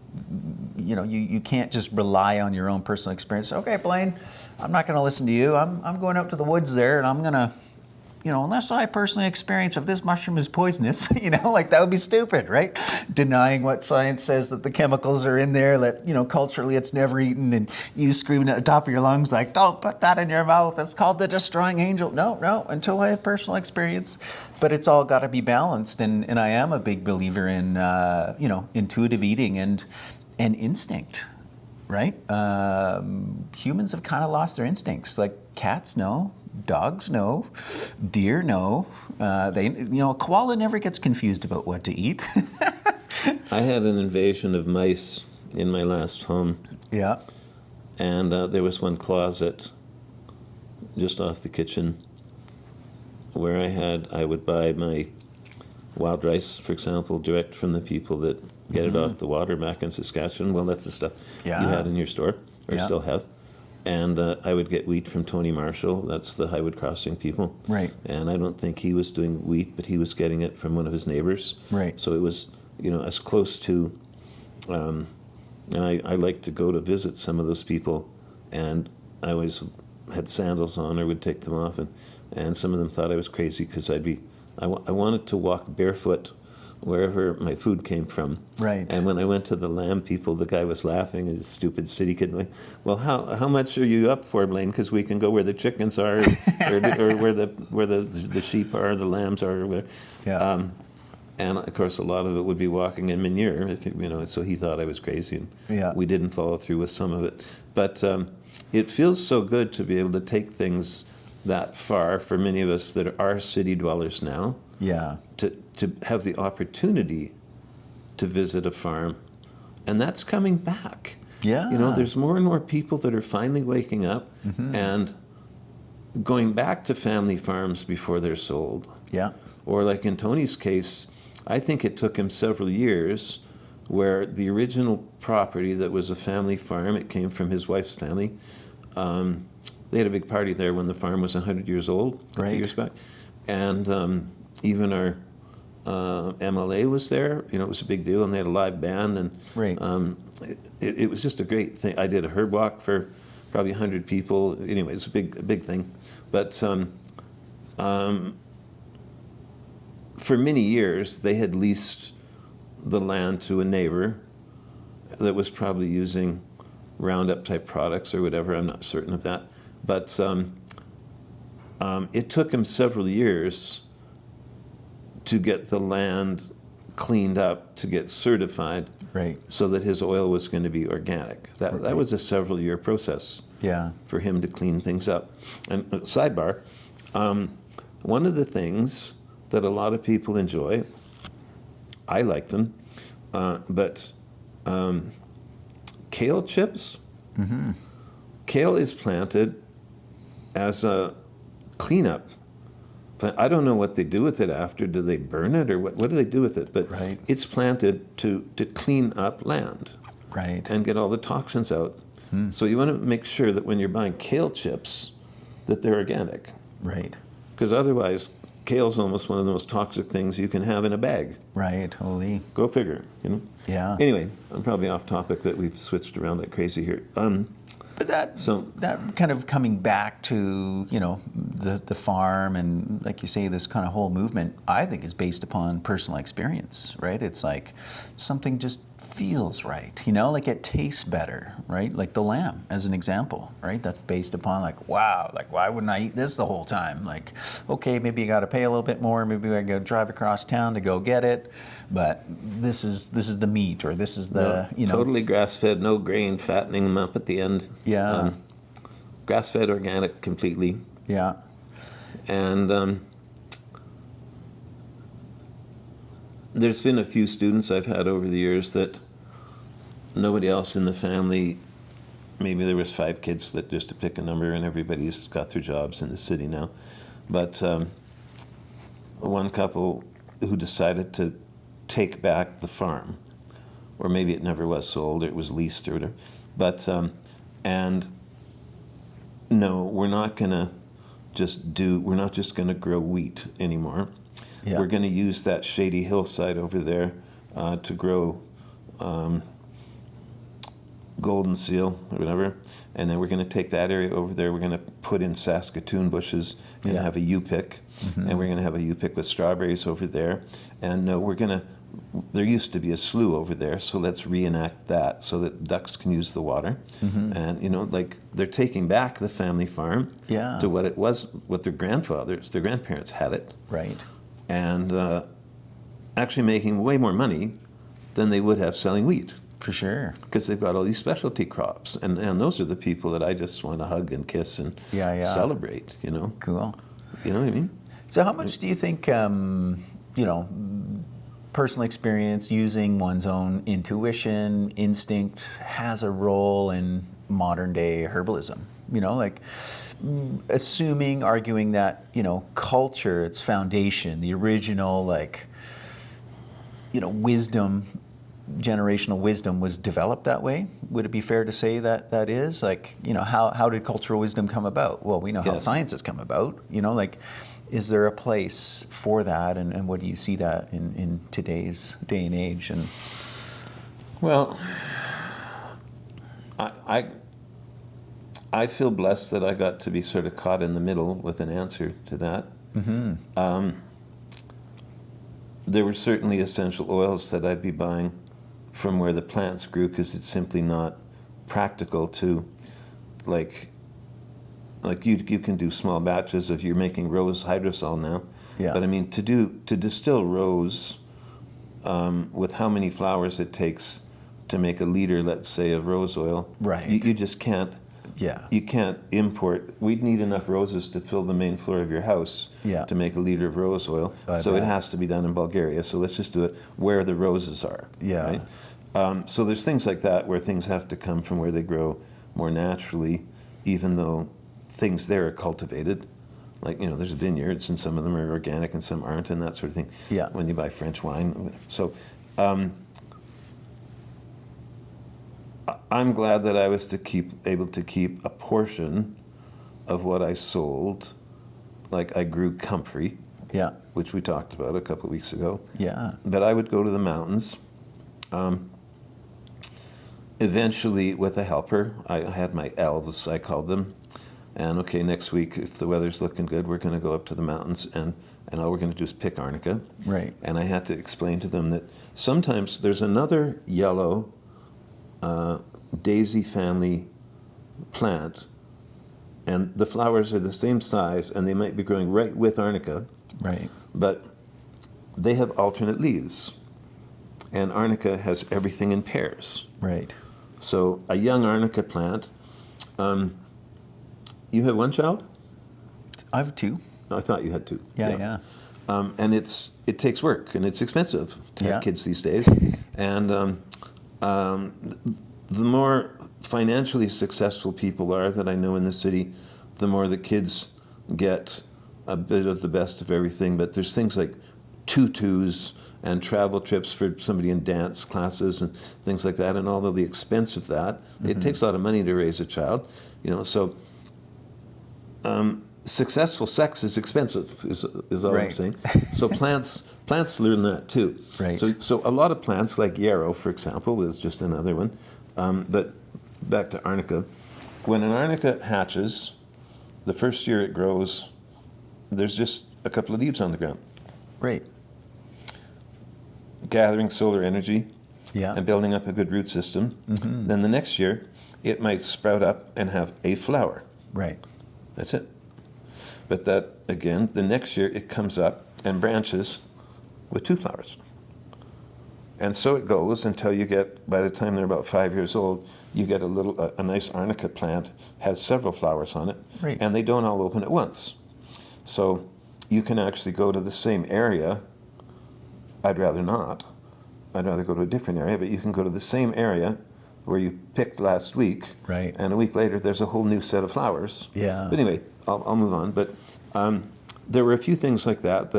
you know, you can't just rely on your own personal experience. Okay, Blaine, I'm not going to listen to you. I'm going out to the woods there, and I'm going to, you know, unless I personally experience if this mushroom is poisonous, you know, like that would be stupid, right? Denying what science says that the chemicals are in there, that, you know, culturally it's never eaten, and you screaming at the top of your lungs like, don't put that in your mouth. It's called the destroying angel. No, until I have personal experience. But it's all got to be balanced. And I am a big believer in, you know, intuitive eating and instinct, right? Humans have kind of lost their instincts. Like cats know. Dogs know, deer know. You know, a koala never gets confused about what to eat. I had an invasion of mice in my last home. Yeah. And there was one closet just off the kitchen where I would buy my wild rice, for example, direct from the people that get it off the water back in Saskatchewan. Well, that's the stuff you had in your store, or still have. And I would get wheat from Tony Marshall. That's the Highwood Crossing people. Right. And I don't think he was doing wheat, but he was getting it from one of his neighbors. Right. So it was, as close to, and I like to go to visit some of those people, and I always had sandals on or would take them off, and some of them thought I was crazy because I wanted to walk barefoot wherever my food came from. Right. And when I went to the lamb people, the guy was laughing, his stupid city kid, like, well, how much are you up for, Blaine? Because we can go where the chickens are, or where the sheep are, the lambs are, or whatever. Yeah. And of course, a lot of it would be walking in manure, so he thought I was crazy, and we didn't follow through with some of it. But it feels so good to be able to take things that far for many of us that are city dwellers now. Yeah. To have the opportunity to visit a farm, and that's coming back. Yeah. There's more and more people that are finally waking up and going back to family farms before they're sold. Yeah. Or like in Tony's case, I think it took him several years where the original property that was a family farm, it came from his wife's family. They had a big party there when the farm was 100 years old, a few years back. And even our MLA was there. It was a big deal, and they had a live band. And it was just a great thing. I did a herb walk for probably 100 people. Anyway, it's a big thing. But for many years, they had leased the land to a neighbor that was probably using Roundup type products or whatever. I'm not certain of that. But it took him several years to get the land cleaned up, to get certified, so that his oil was going to be organic. That was a several-year process for him to clean things up. And sidebar, one of the things that a lot of people enjoy, I like them, but kale chips. Kale is planted as a cleanup plant. I don't know what they do with it after. Do they burn it, or what do they do with it? But it's planted to clean up land and get all the toxins out. So you want to make sure that when you're buying kale chips that they're organic. Because otherwise, kale's almost one of the most toxic things you can have in a bag. Holy. Go figure, Yeah. Anyway, I'm probably off topic that we've switched around like crazy here. But that kind of coming back to, the farm, and like you say, this kind of whole movement, I think is based upon personal experience, right? It's like something just feels right, like it tastes better, right? Like the lamb as an example, right? That's based upon like, wow, like why wouldn't I eat this the whole time? Like, okay, maybe you got to pay a little bit more, maybe I got to drive across town to go get it, but this is the meat, or this is the, totally grass-fed, no grain, fattening them up at the end. Grass-fed, organic, completely. And there's been a few students I've had over the years that nobody else in the family, maybe there was 5 kids, that just to pick a number, and everybody's got their jobs in the city now. But one couple who decided to take back the farm, or maybe it never was sold, or it was leased or whatever. But, and no, we're not just going to grow wheat anymore. We're going to use that shady hillside over there to grow golden seal or whatever, and then we're going to take that area over there. We're going to put in Saskatoon bushes and have a U-pick, and we're going to have a U-pick with strawberries over there. And there used to be a slough over there, so let's reenact that so that ducks can use the water. And like they're taking back the family farm to what it was, what their grandparents had it. And actually making way more money than they would have selling wheat. For sure. Because they've got all these specialty crops. And those are the people that I just want to hug and kiss and celebrate, Cool. You know what I mean? So how much do you think, personal experience, using one's own intuition, instinct, has a role in modern day herbalism. You know, like arguing that, you know, culture, its foundation, the original, like, you know, wisdom, generational wisdom was developed that way. Would it be fair to say that that is? Like, you know, how did cultural wisdom come about? Well, we know how Yes. science has come about, you know, like, is there a place for that? And what do you see that in today's day and age? And Well, I feel blessed that I got to be sort of caught in the middle with an answer to that. There were certainly essential oils that I'd be buying from where the plants grew, because it's simply not practical to, like you can do small batches of, you're making rose hydrosol now. Yeah. But I mean, to distill rose with how many flowers it takes to make a liter, let's say, of rose oil. Right. You just can't. yeah, You can't import. We'd need enough roses to fill the main floor of your house Yeah. to make a liter of rose oil. I So it bet. has to be done in Bulgaria. So let's just do it where the roses are. Yeah. Right? So there's things like that where things have to come from where they grow more naturally, even though things there are cultivated. Like, you know, there's vineyards and some of them are organic and some aren't, and that sort of thing. Yeah. When you buy French wine. So I'm glad that I was able to keep a portion of what I sold. Like, I grew comfrey, yeah, which we talked about a couple of weeks ago. yeah, But I would go to the mountains. Eventually, with a helper, I had my elves, I called them. And okay, next week, if the weather's looking good, we're going to go up to the mountains, and all we're going to do is pick arnica. right, And I had to explain to them that sometimes there's another yellow daisy family plant, and the flowers are the same size, and they might be growing right with arnica, right, but they have alternate leaves. And arnica has everything in pairs. right. So a young arnica plant, you have one child? I have two. I thought you had two. Yeah. And it takes work, and it's expensive to Yeah. have kids these days. And the more financially successful people are that I know in the city, the more the kids get a bit of the best of everything. But there's things like tutus and travel trips for somebody in dance classes and things like that. And although the expense of that, it takes a lot of money to raise a child, you know. So successful sex is expensive, is all I'm Right. saying. So plants learn that too. Right. So a lot of plants, like yarrow, for example, is just another one. But back to arnica. When an arnica hatches, the first year it grows, there's just a couple of leaves on the ground, Right. gathering solar energy Yeah. and building up a good root system. Then the next year, it might sprout up and have a flower. Right. That's it. But that, again, the next year it comes up and branches with two flowers. And so it goes until you get, by the time they're about 5 years old, you get a nice arnica plant, has several flowers on it, Right. and they don't all open at once. So you can actually go to the same area. I'd rather not. I'd rather go to a different area, but you can go to the same area where you picked last week, Right. and a week later there's a whole new set of flowers. Yeah. But anyway, I'll move on. But there were a few things like that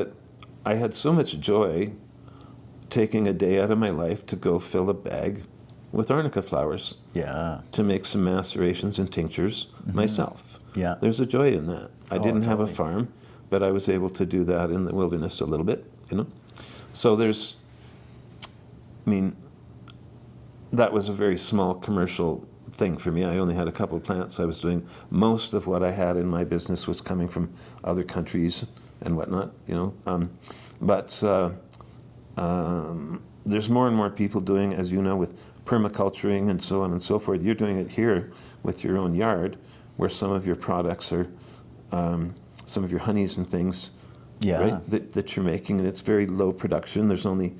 I had so much joy taking a day out of my life to go fill a bag with arnica flowers Yeah. to make some macerations and tinctures myself. Yeah. There's a joy in that. I Oh, didn't have a totally. farm, but I was able to do that in the wilderness a little bit, you know. So that was a very small commercial thing for me. I only had a couple of plants I was doing. Most of what I had in my business was coming from other countries and whatnot, you know. But there's more and more people doing, as you know, with permaculturing and so on and so forth. You're doing it here with your own yard, where some of your products are, some of your honeys and things, Yeah. right, that you're making, and it's very low production. There's only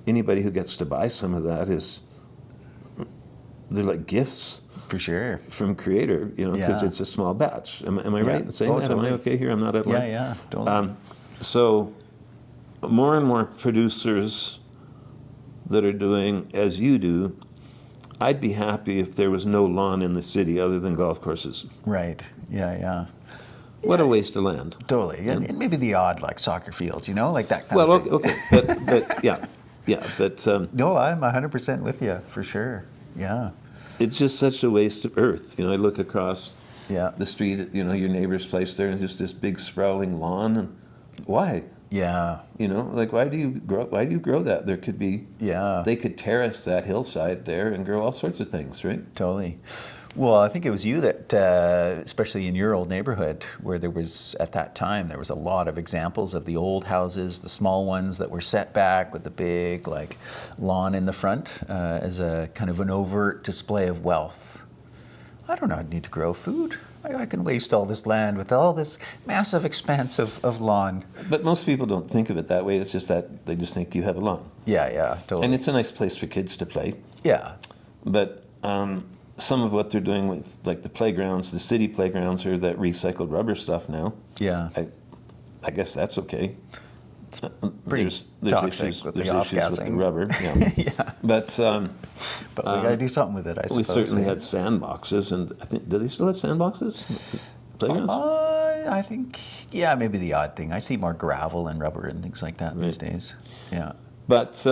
anybody who gets to buy some of that they're like gifts For sure. from Creator, you know, because Yeah. it's a small batch. Am I Yeah. right in saying Oh, that? totally. Am I okay here? I'm not at line? Yeah. Totally. So more and more producers that are doing as you do I'd be happy if there was no lawn in the city other than golf courses. Right. Yeah, yeah. What a waste of land. Totally. And maybe the odd, like, soccer fields, like that kind Well, of thing. okay, but yeah, but No, I'm 100% with you, for sure. Yeah. it's just such a waste of earth. I look across Yeah. the street at, your neighbor's place there, and just this big sprawling lawn. And why? Yeah. Like, why do you grow that? There could be, Yeah. they could terrace that hillside there and grow all sorts of things, right? Totally. Well, I think it was you that, especially in your old neighborhood, where there was, at that time, there was a lot of examples of the old houses, the small ones that were set back with the big, like, lawn in the front as a kind of an overt display of wealth. I don't know, I need to grow food. I can waste all this land with all this massive expanse of lawn. But most people don't think of it that way. It's just that they just think you have a lawn. Yeah, yeah, totally. And it's a nice place for kids to play. Yeah. But some of what they're doing with, like, the playgrounds, the city playgrounds, are that recycled rubber stuff now. Yeah. I guess that's okay. Pretty There's toxic issues, with there's the issues with the off-gassing. rubber. Yeah. Yeah. But But we got to do something with it, I suppose. we certainly eh? had sandboxes, and I think, do they still have sandboxes? Playgrounds? I think, yeah, maybe the odd thing. I see more gravel and rubber and things like that these days. Yeah. But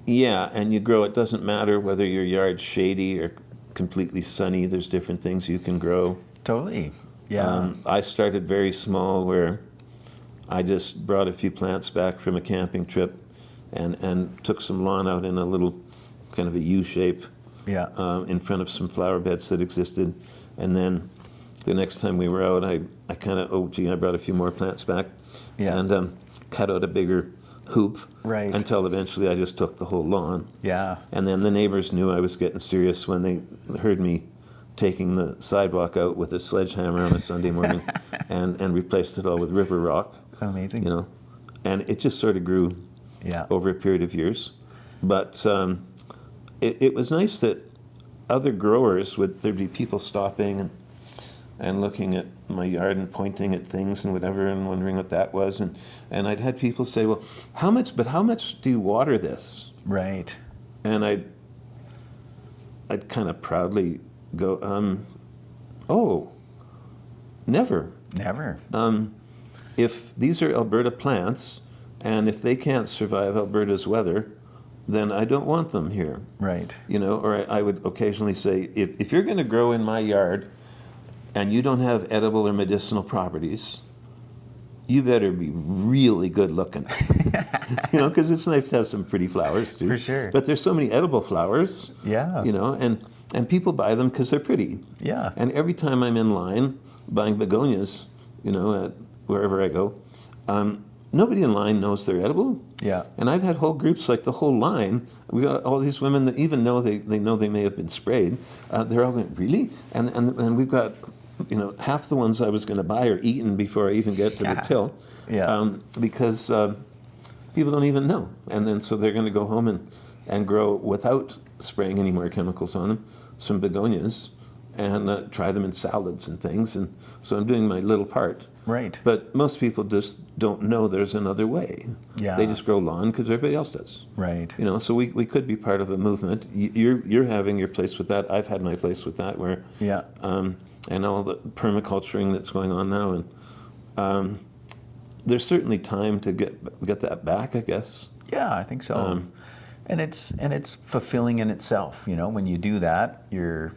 yeah, and you grow. It doesn't matter whether your yard's shady or completely sunny. There's different things you can grow. Totally. Yeah. I started very small, where I just brought a few plants back from a camping trip and took some lawn out in a little kind of a U shape yeah. in front of some flower beds that existed. And then the next time we were out, I kind of, I brought a few more plants back Yeah. and cut out a bigger hoop. Right. Until eventually I just took the whole lawn. Yeah. And then the neighbors knew I was getting serious when they heard me taking the sidewalk out with a sledgehammer on a Sunday morning and replaced it all with river rock. Amazing. And it just sort of grew Yeah. over a period of years. But it was nice that other growers there'd be people stopping and looking at my yard and pointing at things and whatever and wondering what that was. And I'd had people say, well, how much do you water this? Right. And I'd kind of proudly go, never. Never. If these are Alberta plants, and if they can't survive Alberta's weather, then I don't want them here. Right. Or I would occasionally say, if you're going to grow in my yard and you don't have edible or medicinal properties, you better be really good looking. Because it's nice to have some pretty flowers too. For sure. But there's so many edible flowers. Yeah. And people buy them because they're pretty. Yeah. And every time I'm in line buying begonias, at wherever I go, nobody in line knows they're edible. Yeah. And I've had whole groups, like the whole line. We got all these women that even know they know they may have been sprayed. They're all going, really? And we've got, half the ones I was going to buy are eaten before I even get to the till. Yeah. Because people don't even know. And then so they're going to go home and grow without spraying any more chemicals on them, some begonias, and try them in salads and things. And so I'm doing my little part. Right. But most people just don't know there's another way. Yeah. They just grow lawn because everybody else does. Right. So we could be part of a movement. You're having your place with that. I've had my place with that. Where Yeah. and all the permaculturing that's going on now, and there's certainly time to get that back, I guess. Yeah, I think so. And it's fulfilling in itself. When you do that, you're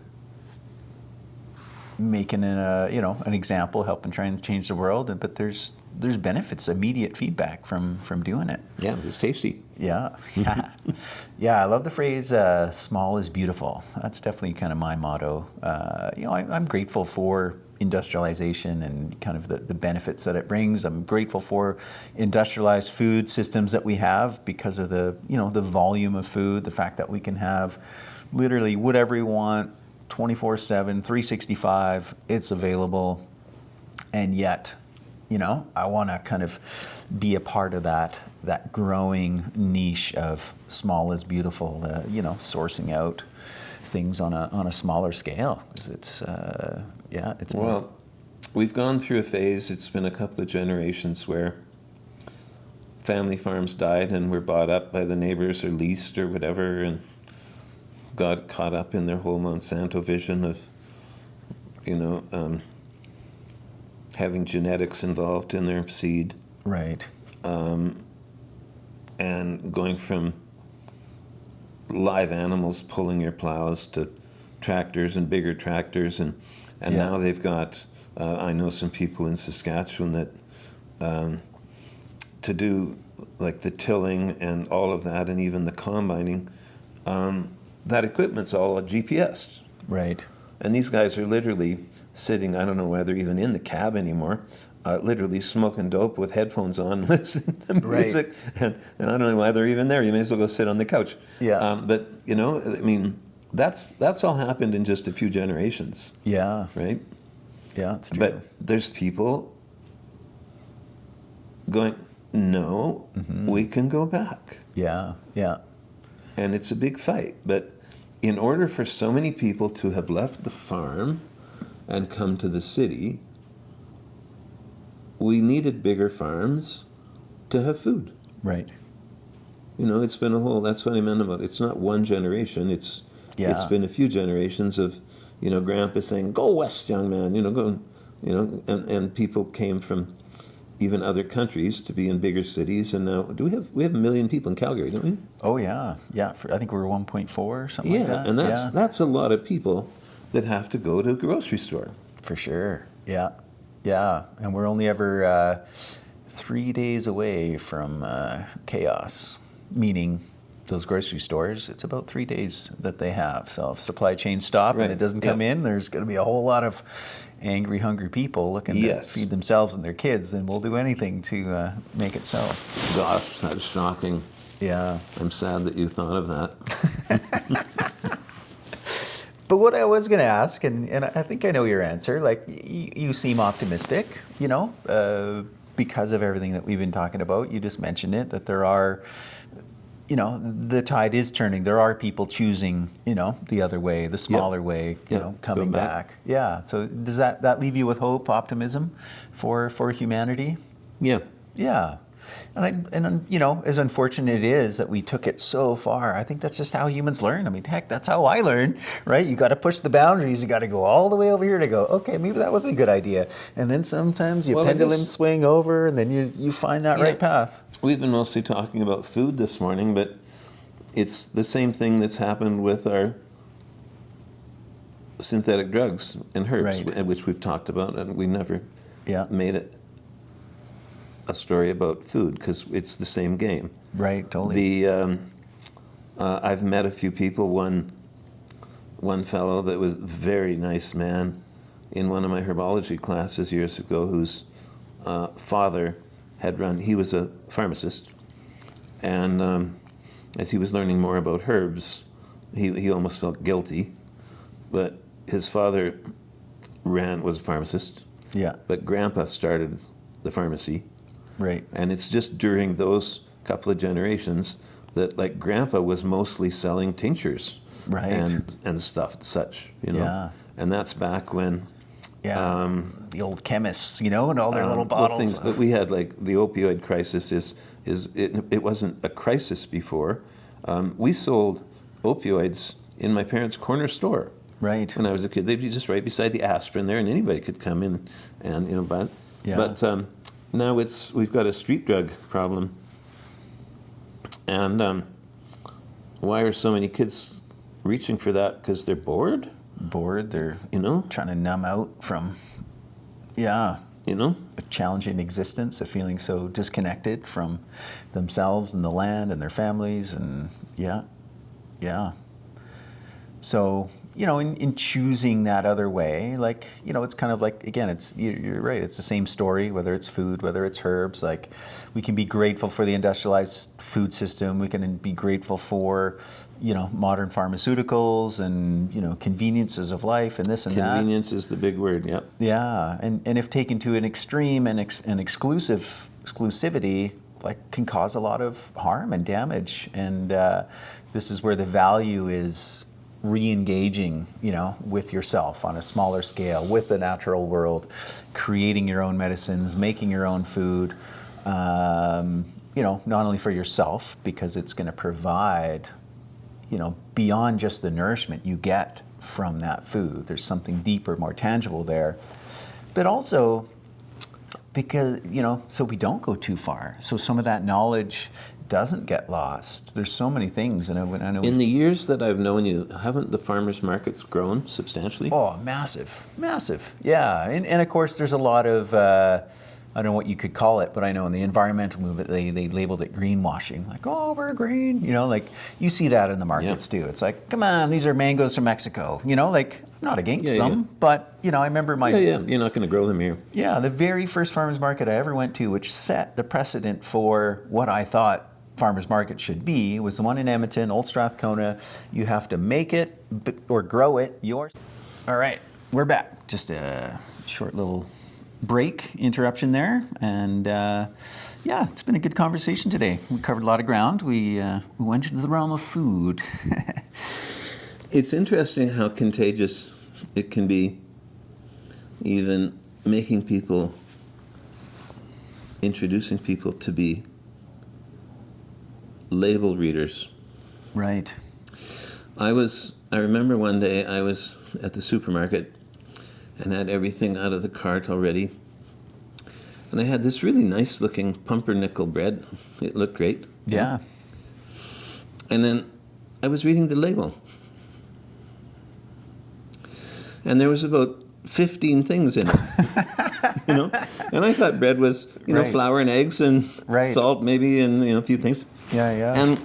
making an example, helping try and change the world. But there's benefits, immediate feedback from doing it. Yeah, it's tasty. Yeah. Yeah, I love the phrase, small is beautiful. That's definitely kind of my motto. I'm grateful for industrialization and kind of the benefits that it brings. I'm grateful for industrialized food systems that we have because of the volume of food, the fact that we can have literally whatever we want, 24/7, 365, it's available. And yet, I want to kind of be a part of that growing niche of small is beautiful, sourcing out things on a smaller scale. 'Cause it's Well, we've gone through a phase, it's been a couple of generations, where family farms died and were bought up by the neighbors or leased or whatever, and got caught up in their whole Monsanto vision of, having genetics involved in their seed, Right. and going from live animals pulling your plows to tractors and bigger tractors, and Yeah. now they've got, I know some people in Saskatchewan that to do like the tilling and all of that, and even the combining, that equipment's all GPS. Right. And these guys are literally sitting, I don't know whether even in the cab anymore, literally smoking dope with headphones on, listening to music. Right. And I don't know why they're even there. You may as well go sit on the couch. Yeah. But, I mean, that's all happened in just a few generations, Yeah. right? Yeah, it's true. But there's people going, no, we can go back. Yeah. Yeah. And it's a big fight. But in order for so many people to have left the farm and come to the city, we needed bigger farms to have food. Right. It's been that's what I meant about it. It's not one generation. It's been a few generations of, Grandpa saying, "Go west, young man," go, and people came from even other countries to be in bigger cities. And now, we have 1 million people in Calgary, don't we? Oh yeah. Yeah. I think we're 1.4 or something like that. And that's a lot of people that have to go to a grocery store. For sure. Yeah. Yeah. And we're only ever 3 days away from chaos, meaning those grocery stores, it's about 3 days that they have. So if supply chains stop and it doesn't come in, there's going to be a whole lot of angry, hungry people looking to feed themselves and their kids, and we'll do anything to make it so. Gosh, that's shocking. Yeah. I'm sad that you thought of that. But what I was going to ask, and I think I know your answer, like you seem optimistic, because of everything that we've been talking about. You just mentioned it, that there are, the tide is turning. There are people choosing, the other way, the smaller way, coming back. Yeah. So does that leave you with hope, optimism for humanity? Yeah. Yeah. And as unfortunate it is that we took it so far, I think that's just how humans learn. I mean, heck, that's how I learn, right? You got to push the boundaries. You got to go all the way over here to go, okay, maybe that wasn't a good idea. And then sometimes you pendulum swing over, and then you find that right path. We've been mostly talking about food this morning, but it's the same thing that's happened with our synthetic drugs and herbs, which we've talked about, and we never made it a story about food because it's the same game. Right, totally. I've met a few people. One fellow that was a very nice man in one of my herbology classes years ago, whose father he was a pharmacist, and as he was learning more about herbs, he almost felt guilty, but his father was a pharmacist. Yeah. But Grandpa started the pharmacy. Right. And it's just during those couple of generations that, like, Grandpa was mostly selling tinctures, and stuff, such, Yeah. And that's back when, the old chemists, and all their little bottles. But we had, like, the opioid crisis it wasn't a crisis before. We sold opioids in my parents' corner store. Right. When I was a kid, they'd be just right beside the aspirin there, and anybody could come in and buy it. Yeah. But now we've got a street drug problem, and why are so many kids reaching for that? Because they're bored. They're trying to numb out from a challenging existence, of feeling so disconnected from themselves and the land and their families, and so in choosing that other way, like, it's kind of like, again, you're right, it's the same story, whether it's food, whether it's herbs. Like, we can be grateful for the industrialized food system, we can be grateful for, modern pharmaceuticals and, conveniences of life and this and that. Convenience is the big word, yep. Yeah, and if taken to an extreme and exclusivity, like, can cause a lot of harm and damage. And this is where the value is re-engaging, with yourself on a smaller scale, with the natural world, creating your own medicines, making your own food, not only for yourself, because it's going to provide, beyond just the nourishment you get from that food. There's something deeper, more tangible there. But also because, so we don't go too far. So some of that knowledge doesn't get lost. There's so many things. And I know in the years that I've known you, haven't the farmers markets grown substantially? Oh, massive. Yeah. And of course, there's a lot of, I don't know what you could call it, but I know in the environmental movement, they labeled it greenwashing. Like, oh, we're green. Like you see that in the markets too. It's like, come on, these are mangoes from Mexico. Like, I'm not against them, but, I remember you're not going to grow them here. Yeah, the very first farmers market I ever went to, which set the precedent for what I thought farmers market should be, was the one in Edmonton, Old Strathcona. You have to make it or grow it yours. All right, we're back. Just a short little break interruption there, and it's been a good conversation today. We covered a lot of ground. We went into the realm of food. It's interesting how contagious it can be, even introducing people to be label readers. Right. I remember one day I was at the supermarket and had everything out of the cart already. And I had this really nice looking pumpernickel bread. It looked great. Yeah. And then I was reading the label. And there was about 15 things in it. And I thought bread was, Right. flour and eggs and Right. salt maybe and, a few things. Yeah. And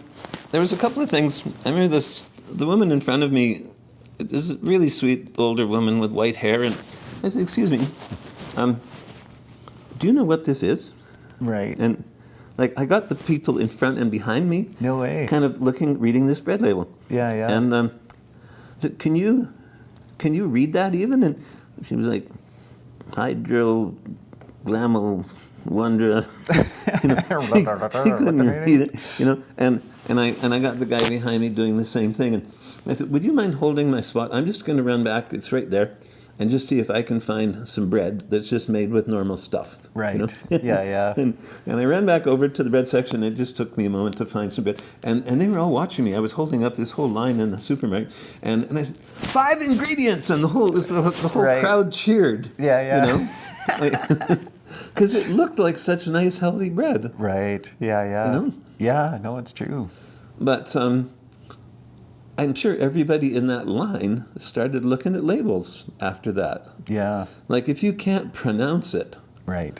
there was a couple of things. I remember the woman in front of me, this really sweet older woman with white hair, and I said, "Excuse me, do you know what this is?" Right. And I got the people in front and behind me, No way. kind of reading this bread label. Yeah. And I said, "Can you read that even?" And she was like, "Hydro, glamo, wondra." He couldn't read it, And I got the guy behind me doing the same thing, and I said, "Would you mind holding my spot? I'm just going to run back. It's right there, and just see if I can find some bread that's just made with normal stuff." Right. Yeah. And I ran back over to the bread section. It just took me a moment to find some bread, and they were all watching me. I was holding up this whole line in the supermarket, and I said, "5 ingredients," and the whole Right. crowd cheered. Yeah. Because it looked like such nice, healthy bread. Right. Yeah. Yeah, no, it's true. But I'm sure everybody in that line started looking at labels after that. Yeah. Like, if you can't pronounce it, Right.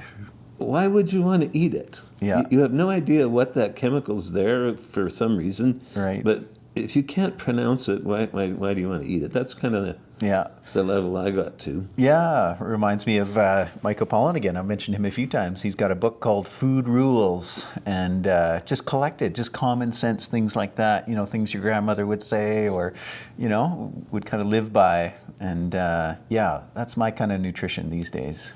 why would you want to eat it? Yeah. You have no idea what that chemical's there for some reason. Right. But if you can't pronounce it, why do you want to eat it? That's kind of the level I got to. Yeah, it reminds me of Michael Pollan again. I've mentioned him a few times. He's got a book called Food Rules, and just common sense things like that, things your grandmother would say or, would kind of live by. And that's my kind of nutrition these days.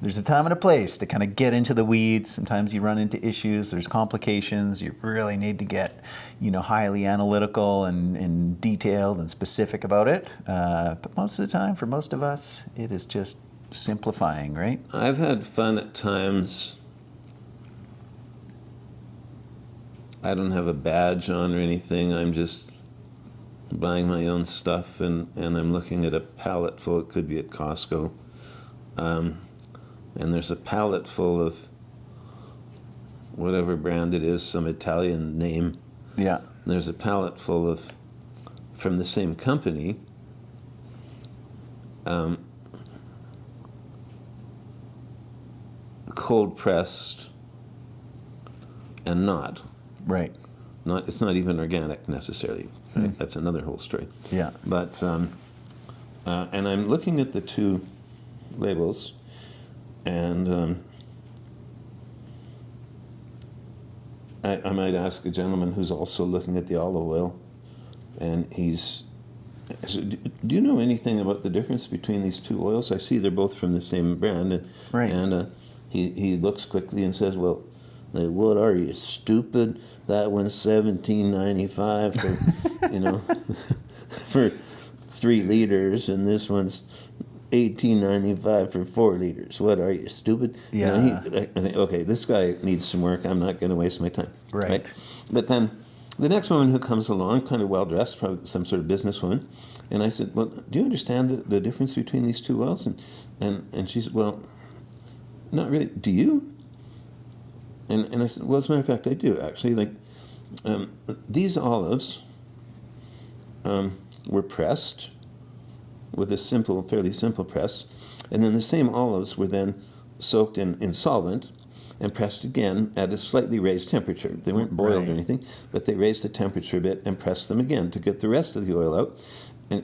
There's a time and a place to kind of get into the weeds. Sometimes you run into issues, there's complications. You really need to get, highly analytical and detailed and specific about it. But most of the time, for most of us, it is just simplifying, right? I've had fun at times. I don't have a badge on or anything. I'm just buying my own stuff, and I'm looking at a pallet full. It could be at Costco. And there's a pallet full of whatever brand it is, some Italian name. Yeah. And there's a pallet full of, from the same company, cold pressed and not. Right. It's not even organic necessarily. Right? That's another whole story. Yeah. But and I'm looking at the two labels, and I might ask a gentleman who's also looking at the olive oil, and do you know anything about the difference between these two oils? I see they're both from the same brand, and, Right. and he looks quickly and says, "Well, what are you, stupid? That one's $17.95 for, for 3 liters, and this one's $18.95 for 4 liters. What are you, stupid? Yeah. You know, I think, okay, this guy needs some work. I'm not going to waste my time. Right. But then the next woman who comes along, kind of well dressed, probably some sort of businesswoman, and I said, well, do you understand the difference between these two oils? And she said, well, not really. Do you? And I said, well, as a matter of fact, I do actually. Like these olives were pressed with a fairly simple press, and then the same olives were then soaked in solvent and pressed again at a slightly raised temperature. They weren't boiled Right. or anything, but they raised the temperature a bit and pressed them again to get the rest of the oil out. And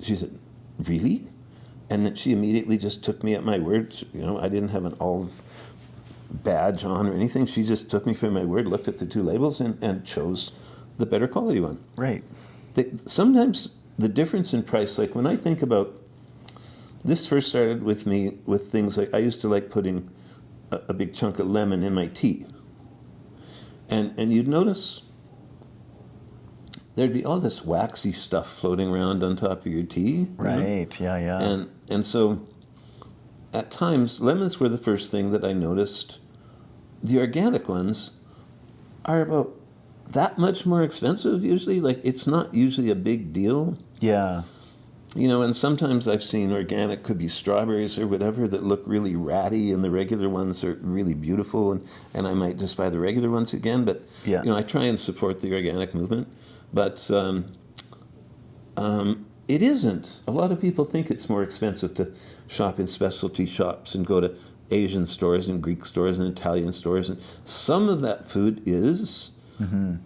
she said, really? And then she immediately just took me at my word. You know, I didn't have an olive badge on or anything. She just took me for my word, looked at the two labels, and chose the better quality one. Right. Sometimes the difference in price, like when I think about, this first started with me with things like, I used to like putting a big chunk of lemon in my tea. And you'd notice there'd be all this waxy stuff floating around on top of your tea. You know? Right. Yeah. And so at times, lemons were the first thing that I noticed. The organic ones are about that much more expensive usually. Like, it's not usually a big deal. Yeah. You know, and sometimes I've seen organic, could be strawberries or whatever, that look really ratty, and the regular ones are really beautiful, and I might just buy the regular ones again. But, Yeah. you know, I try and support the organic movement. But it isn't. A lot of people think it's more expensive to shop in specialty shops and go to Asian stores and Greek stores and Italian stores. And some of that food is,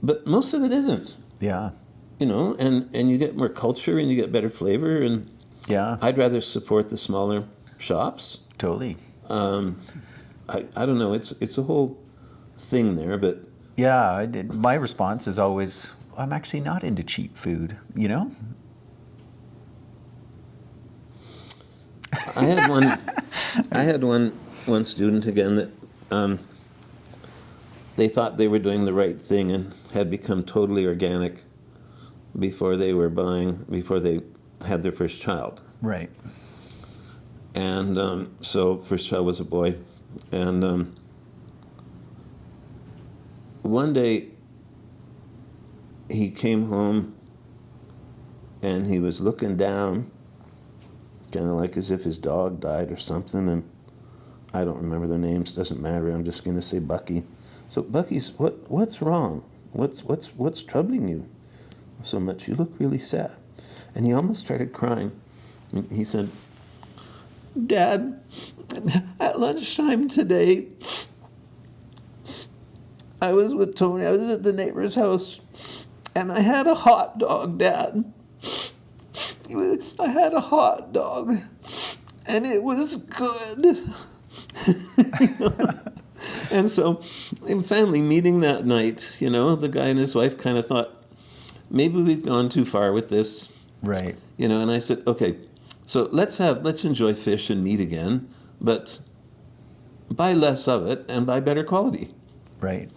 but most of it isn't. Yeah. You know, and you get more culture and you get better flavor. And Yeah. I'd rather support the smaller shops. Totally. I don't know. It's a whole thing there, but Yeah. I did. My response is always, I'm actually not into cheap food. You know. I had one student again that they thought they were doing the right thing and had become totally organic before they had their first child. Right. And so first child was a boy. And one day he came home and he was looking down, kind of like as if his dog died or something. And I don't remember their names, doesn't matter. I'm just going to say Bucky. So Bucky's, what's wrong? What's troubling you so much? You look really sad. And he almost started crying. And he said, Dad, at lunchtime today, I was with Tony. I was at the neighbor's house, and I had a hot dog, Dad. I had a hot dog, and it was good. You know? And so, in family meeting that night, you know, the guy and his wife kind of thought, maybe we've gone too far with this. Right. You know, and I said, okay, so let's enjoy fish and meat again, but buy less of it and buy better quality. Right.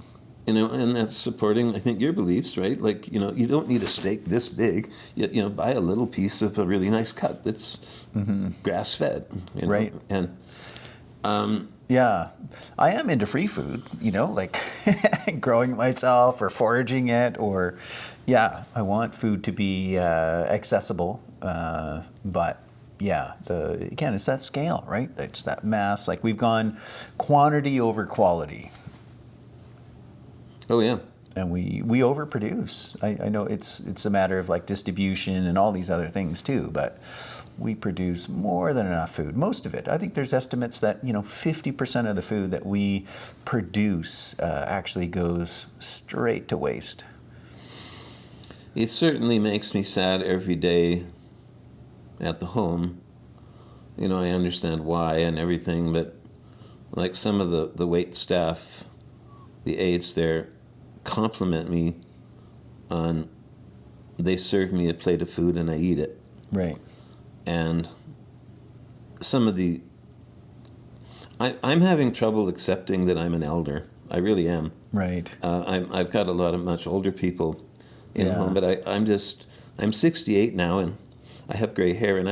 You know, and that's supporting, I think, your beliefs, right? Like, you know, you don't need a steak this big. You know, buy a little piece of a really nice cut that's grass-fed. You know? Right. And Yeah, I am into free food, you know, like growing it myself or foraging it, or, yeah, I want food to be accessible, but yeah, again, it's that scale, right? It's that mass, like we've gone quantity over quality. oh yeah, And we overproduce. I know it's a matter of like distribution and all these other things too, but we produce more than enough food. Most of it. I think there's estimates that 50% of the food that we produce actually goes straight to waste. it certainly makes me sad every day at the home. You know, I understand why and everything, but like some of the wait staff, the aides there, compliment me on, they serve me a plate of food and I eat it. Right. And some of I'm having trouble accepting that I'm an elder. I really am. Right. I've got a lot of much older people in Yeah. home, but I'm 68 now and I have gray hair, and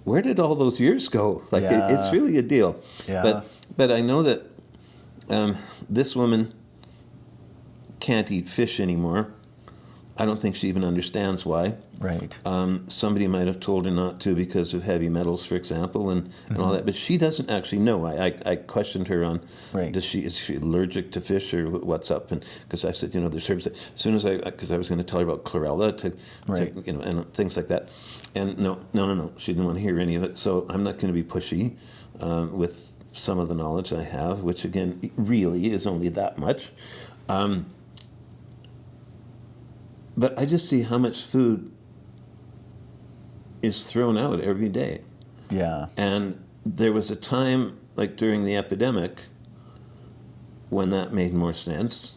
where did all those years go? Like, Yeah. it's really a deal. Yeah. But I know that this woman can't eat fish anymore. I don't think she even understands why. Right. Somebody might have told her not to because of heavy metals, for example, and all that. But she doesn't actually know. I questioned her on, Right. is she allergic to fish or what's up? And because I said, there's herbs. As soon as because I was going to tell her about chlorella Right. and things like that. And no. She didn't want to hear any of it. So I'm not going to be pushy with some of the knowledge I have, which again really is only that much. But I just see how much food is thrown out every day. Yeah. And there was a time, like during the epidemic, when that made more sense.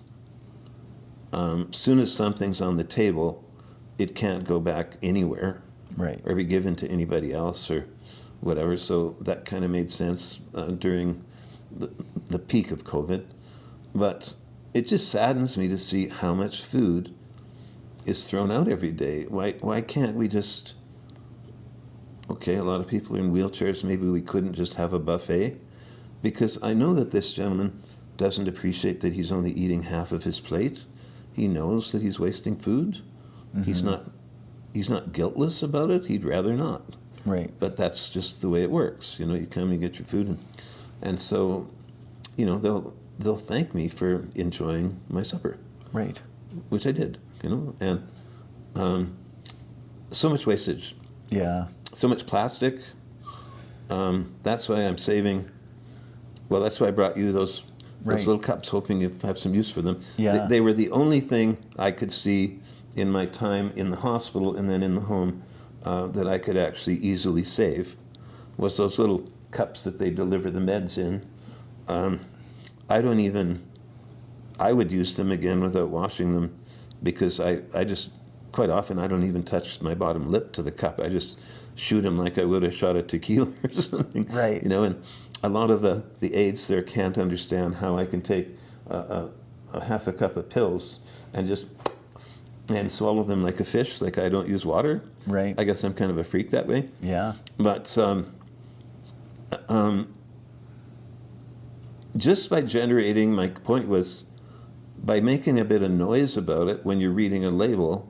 Soon as something's on the table, it can't go back anywhere Right. or be given to anybody else or whatever. So that kind of made sense during the peak of COVID. But it just saddens me to see how much food is thrown out every day. Why can't we just, okay, a lot of people are in wheelchairs, maybe we couldn't just have a buffet? Because I know that this gentleman doesn't appreciate that he's only eating half of his plate. He knows that he's wasting food. Mm-hmm. He's not guiltless about it. He'd rather not. Right. But that's just the way it works. You come, you get your food, and so, they'll thank me for enjoying my supper. Right. Which I did, and so much wastage, Yeah. so much plastic. That's why I'm saving. Well, that's why I brought you those Right. little cups, hoping you have some use for them. Yeah. They were the only thing I could see in my time in the hospital and then in the home that I could actually easily save, was those little cups that they deliver the meds in. I would use them again without washing them, because I just, quite often, I don't even touch my bottom lip to the cup. I just shoot them like I would a shot of tequila or something. Right. And a lot of the aides there can't understand how I can take a half a cup of pills and swallow them like a fish, like I don't use water. Right. I guess I'm kind of a freak that way. Yeah. But just by generating, my point was, by making a bit of noise about it when you're reading a label,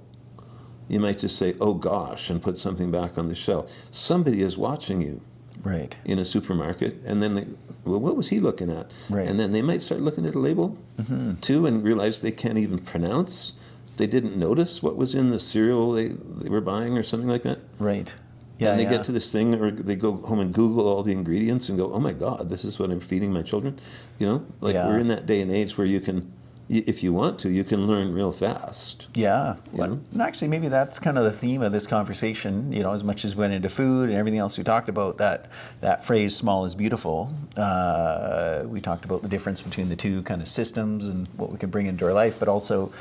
you might just say, oh gosh, and put something back on the shelf. Somebody is watching you Right. in a supermarket, and then what was he looking at? Right. And then they might start looking at a label too and realize they can't even pronounce. They didn't notice what was in the cereal they were buying or something like that. Right. Yeah. And they yeah. get to this thing, or they go home and Google all the ingredients and go, oh my God, this is what I'm feeding my children. Yeah. We're in that day and age where you can, if you want to, you can learn real fast. Yeah. You know? And actually, maybe that's kind of the theme of this conversation, as much as went into food and everything else we talked about, that phrase, small is beautiful. We talked about the difference between the two kind of systems and what we can bring into our life, but also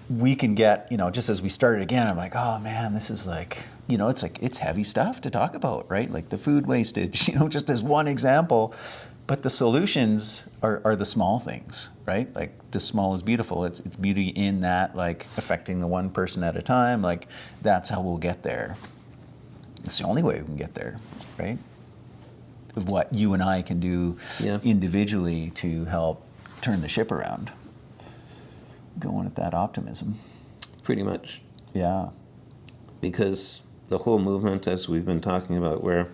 we can get, just as we started again, I'm like, oh man, this is like, it's heavy stuff to talk about, right? Like the food wastage, just as one example. But the solutions are the small things, right? Like the small is beautiful. It's beauty in that, like affecting the one person at a time. Like that's how we'll get there. It's the only way we can get there, right? Of what you and I can do individually to help turn the ship around. Going at that optimism. Pretty much. Yeah. Because the whole movement, as we've been talking about, where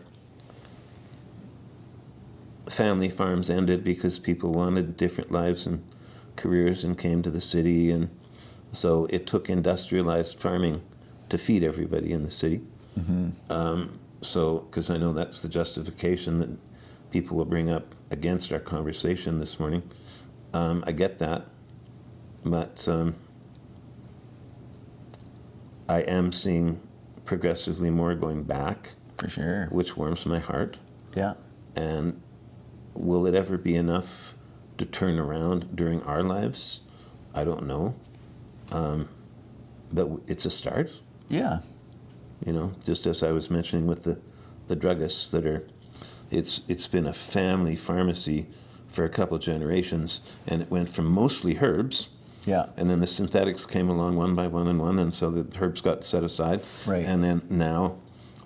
family farms ended because people wanted different lives and careers and came to the city, and so it took industrialized farming to feed everybody in the city. Mm-hmm. Because I know that's the justification that people will bring up against our conversation this morning. I get that, but I am seeing progressively more going back. For sure. Which warms my heart. Yeah. And will it ever be enough to turn around during our lives? I don't know. But it's a start. Yeah. Just as I was mentioning with the druggists that are, it's been a family pharmacy for a couple of generations, and it went from mostly herbs. Yeah. And then the synthetics came along one by one, and so the herbs got set aside. Right. And then now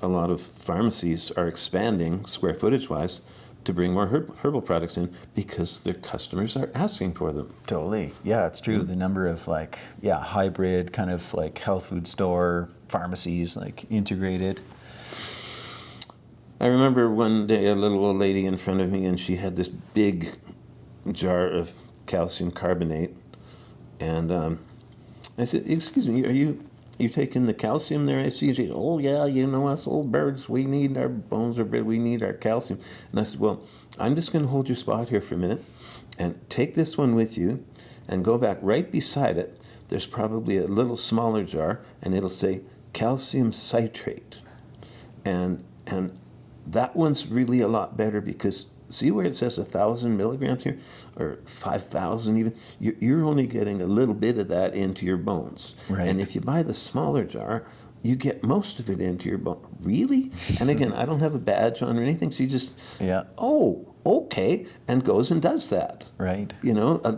a lot of pharmacies are expanding square footage wise to bring more herbal products in because their customers are asking for them. Totally. Yeah, it's true. The number of hybrid kind of like health food store pharmacies, like integrated. I remember one day a little old lady in front of me, and she had this big jar of calcium carbonate, and I said, "Excuse me, are you taking the calcium there?" I see. She said, "Oh yeah, us old birds, we need our bones are big, we need our calcium." And I said, "Well, I'm just going to hold your spot here for a minute, and take this one with you, and go back right beside it. There's probably a little smaller jar, and it'll say calcium citrate, and that one's really a lot better because." See where it says 1,000 milligrams here, or 5,000 even? You're only getting a little bit of that into your bones. Right. And if you buy the smaller jar, you get most of it into your bone. Really? And again, I don't have a badge on or anything, so you just, oh, okay, and goes and does that. Right.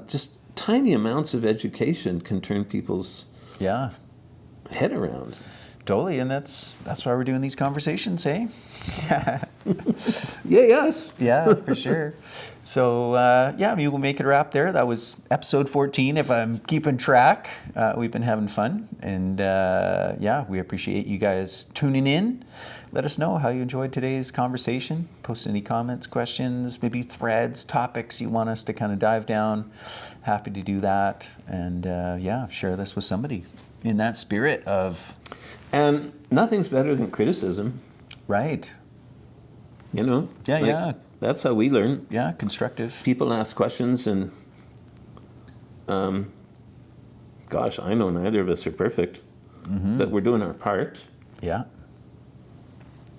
Just tiny amounts of education can turn people's head around. Totally, and that's why we're doing these conversations, eh? Yes. Yeah, for sure. So, we'll make it a wrap there. That was episode 14, if I'm keeping track. We've been having fun, and we appreciate you guys tuning in. Let us know how you enjoyed today's conversation. Post any comments, questions, maybe threads, topics you want us to kind of dive down. Happy to do that, and share this with somebody in that spirit of... And nothing's better than criticism. Right. That's how we learn. Yeah, constructive. People ask questions, and gosh, I know neither of us are perfect, but we're doing our part. Yeah.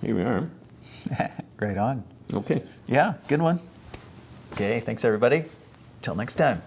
Here we are. Right on. Okay. Yeah, good one. Okay, thanks everybody. Till next time.